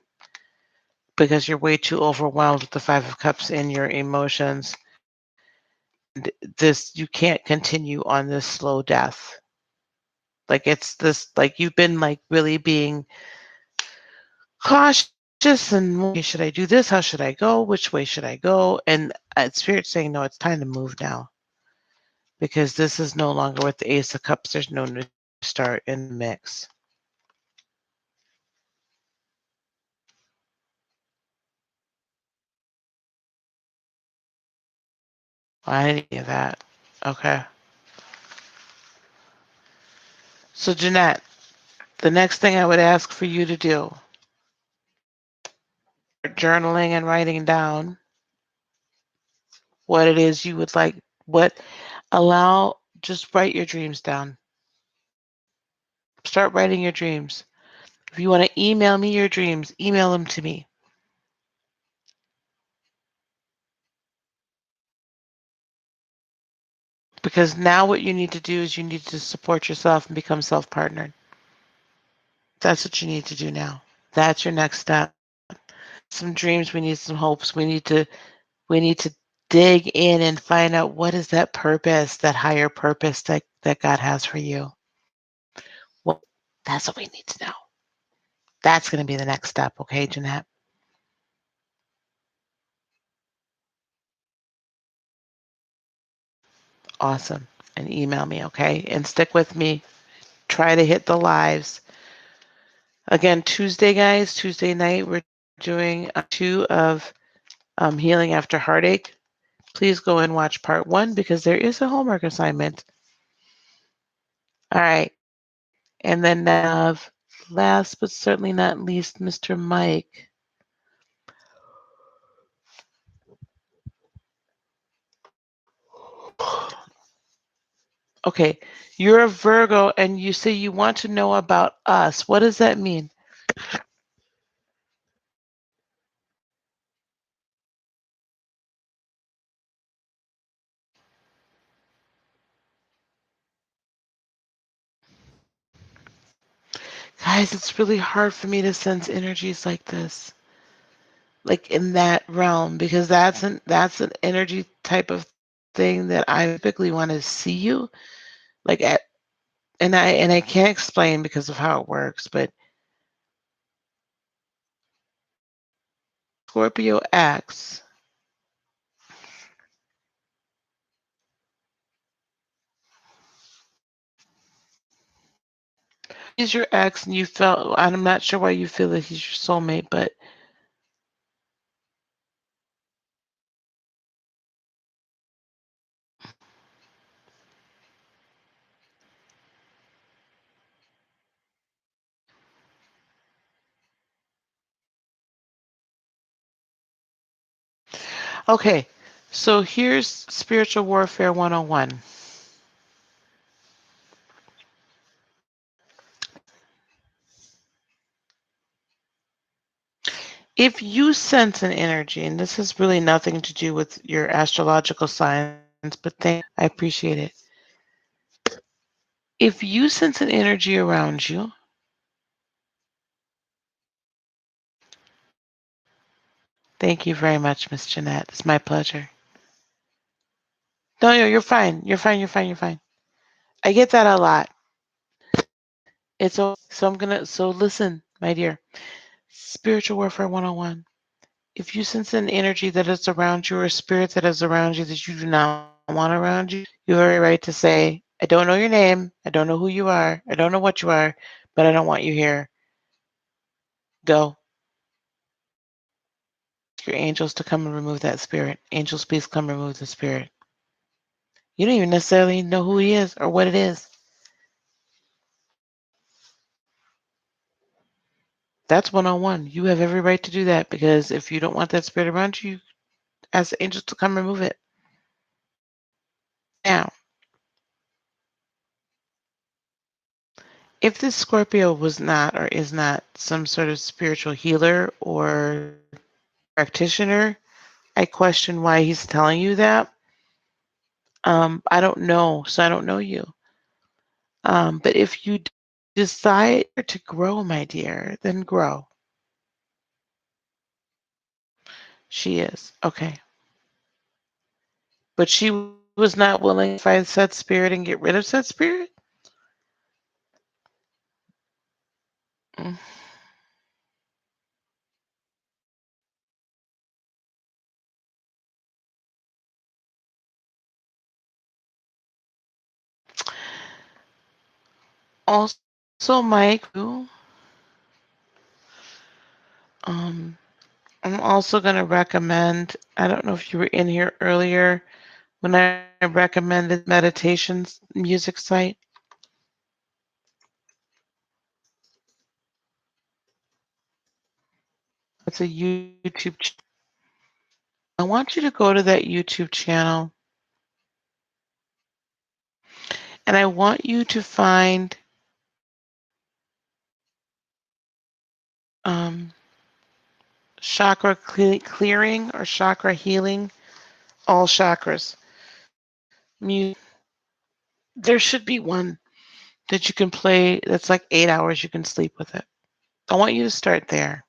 A: because you're way too overwhelmed with the Five of Cups in your emotions. You can't continue on this slow death. Like, it's this, like, you've been, like, really being cautious and, should I do this? How should I go? Which way should I go? And Spirit's saying, no, it's time to move now, because this is no longer with the Ace of Cups. There's no new start in the mix. I didn't hear that. Okay. So, Jeanette, the next thing I would ask for you to do, journaling and writing down what it is you would like, just write your dreams down. Start writing your dreams. If you want to email me your dreams, email them to me. Because now what you need to do is you need to support yourself and become self-partnered. That's what you need to do now. That's your next step. Some dreams, we need some hopes. We need to dig in and find out, what is that purpose, that higher purpose that God has for you. Well, that's what we need to know. That's going to be the next step, okay, Jeanette? Awesome. And email me, okay? And stick with me. Try to hit the lives. Again, Tuesday, guys, Tuesday night, we're doing 2 of Healing After Heartache. Please go and watch part 1, because there is a homework assignment. All right. And then last but certainly not least, Mr. Mike. Okay, you're a Virgo and you say you want to know about us. What does that mean? Guys, it's really hard for me to sense energies like this, like in that realm, because that's an energy type of thing that I typically want to see you, like and I can't explain because of how it works, but Scorpio X is your ex, and you felt, and I'm not sure why you feel that he's your soulmate, but okay. So here's Spiritual Warfare 101. If you sense an energy, and this has really nothing to do with your astrological signs, but thank you, I appreciate it. If you sense an energy around you, thank you very much, Miss Jeanette. It's my pleasure. No, you're fine. You're fine. You're fine. You're fine. I get that a lot. It's okay. So listen, my dear. Spiritual Warfare 101. If you sense an energy that is around you or a spirit that is around you that you do not want around you, you have every right to say, I don't know your name. I don't know who you are. I don't know what you are, but I don't want you here. Go. Ask your angels to come and remove that spirit. Angels, please come remove the spirit. You don't even necessarily know who he is or what it is. That's 101. You have every right to do that because if you don't want that spirit around you, ask the angels to come remove it. Now, if this Scorpio was not or is not some sort of spiritual healer or practitioner, I question why he's telling you that. I don't know, so I don't know you. But if you decide to grow, my dear, then grow. She is. Okay. But she was not willing to find said spirit and get rid of said spirit? Mm. Also, Mike, um, I'm also going to recommend, I don't know if you were in here earlier when I recommended meditations music site. It's a YouTube channel. I want you to go to that YouTube channel and I want you to find um, chakra clearing or chakra healing, all chakras. There should be one that you can play that's like 8 hours. You can sleep with it. I want you to start there.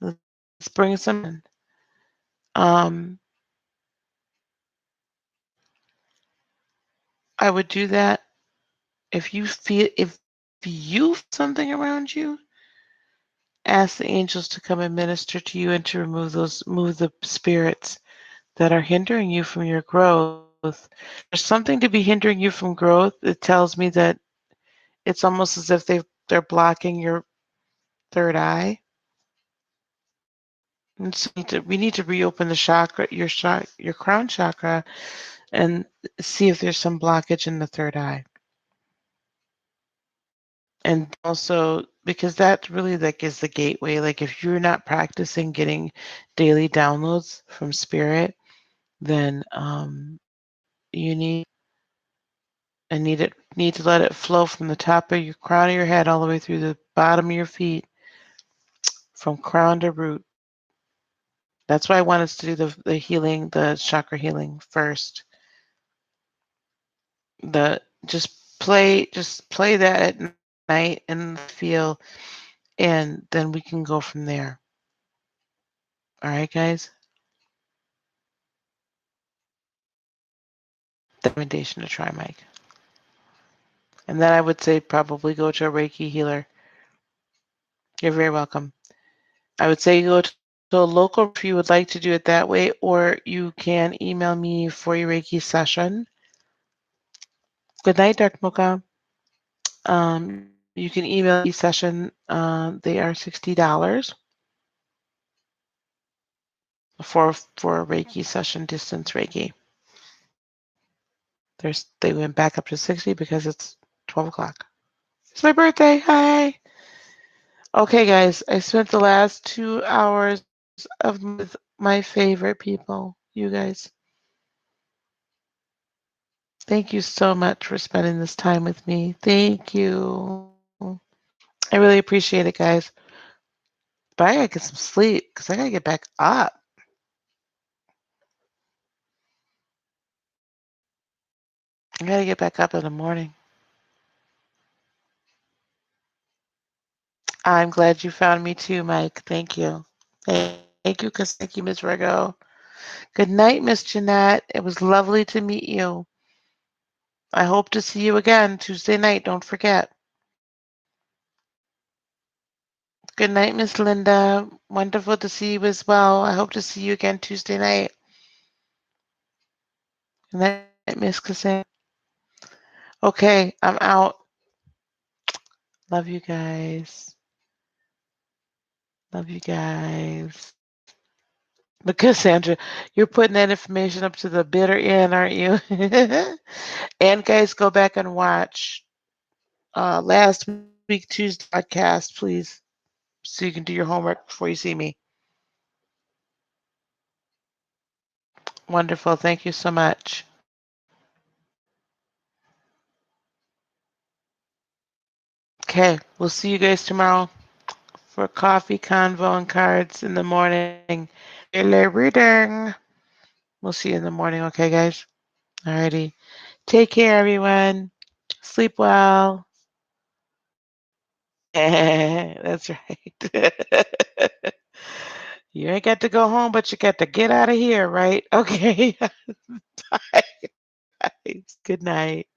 A: Let's bring some in. Um, I would do that if you feel something around you, ask the angels to come and minister to you and to move the spirits that are hindering you from your growth. There's something to be hindering you from growth. It tells me that it's almost as if they're blocking your third eye. And so we need to reopen the chakra, your crown chakra, and see if there's some blockage in the third eye. And also because that really like is the gateway. Like if you're not practicing getting daily downloads from spirit, then you need to let it flow from the top of your crown of your head all the way through the bottom of your feet, from crown to root. That's why I want us to do the healing, the chakra healing first. The just play that at night and feel, and then we can go from there. All right, guys. Recommendation to try, Mike. And then I would say probably go to a Reiki healer. You're very welcome. I would say go to a local if you would like to do it that way, or you can email me for your Reiki session. Good night, Dark Mocha. You can email Reiki session. They are $60 for a Reiki session, distance Reiki. They went back up to 60 because it's 12 o'clock. It's my birthday. Hi. Okay, guys. I spent the last 2 hours with my favorite people. You guys. Thank you so much for spending this time with me. Thank you. I really appreciate it, guys. but I gotta get some sleep because I gotta get back up. I gotta get back up in the morning. I'm glad you found me too, Mike. Thank you. Thank you, thank you, Miss Rego. Good night, Miss Jeanette. It was lovely to meet you. I hope to see you again Tuesday night. Don't forget. Good night, Miss Linda. Wonderful to see you as well. I hope to see you again Tuesday night. Good night, Miss Cassandra. Okay, I'm out. Love you guys. Love you guys. But Cassandra, you're putting that information up to the bitter end, aren't you? And guys, go back and watch last week Tuesday podcast, please, so you can do your homework before you see me. Wonderful. Thank you so much. Okay, we'll see you guys tomorrow for coffee, convo, and cards in the morning. Early reading. We'll see you in the morning, okay, guys? Alrighty. Take care, everyone. Sleep well. That's right. You ain't got to go home, but you got to get out of here, right? Okay. Bye. Good night.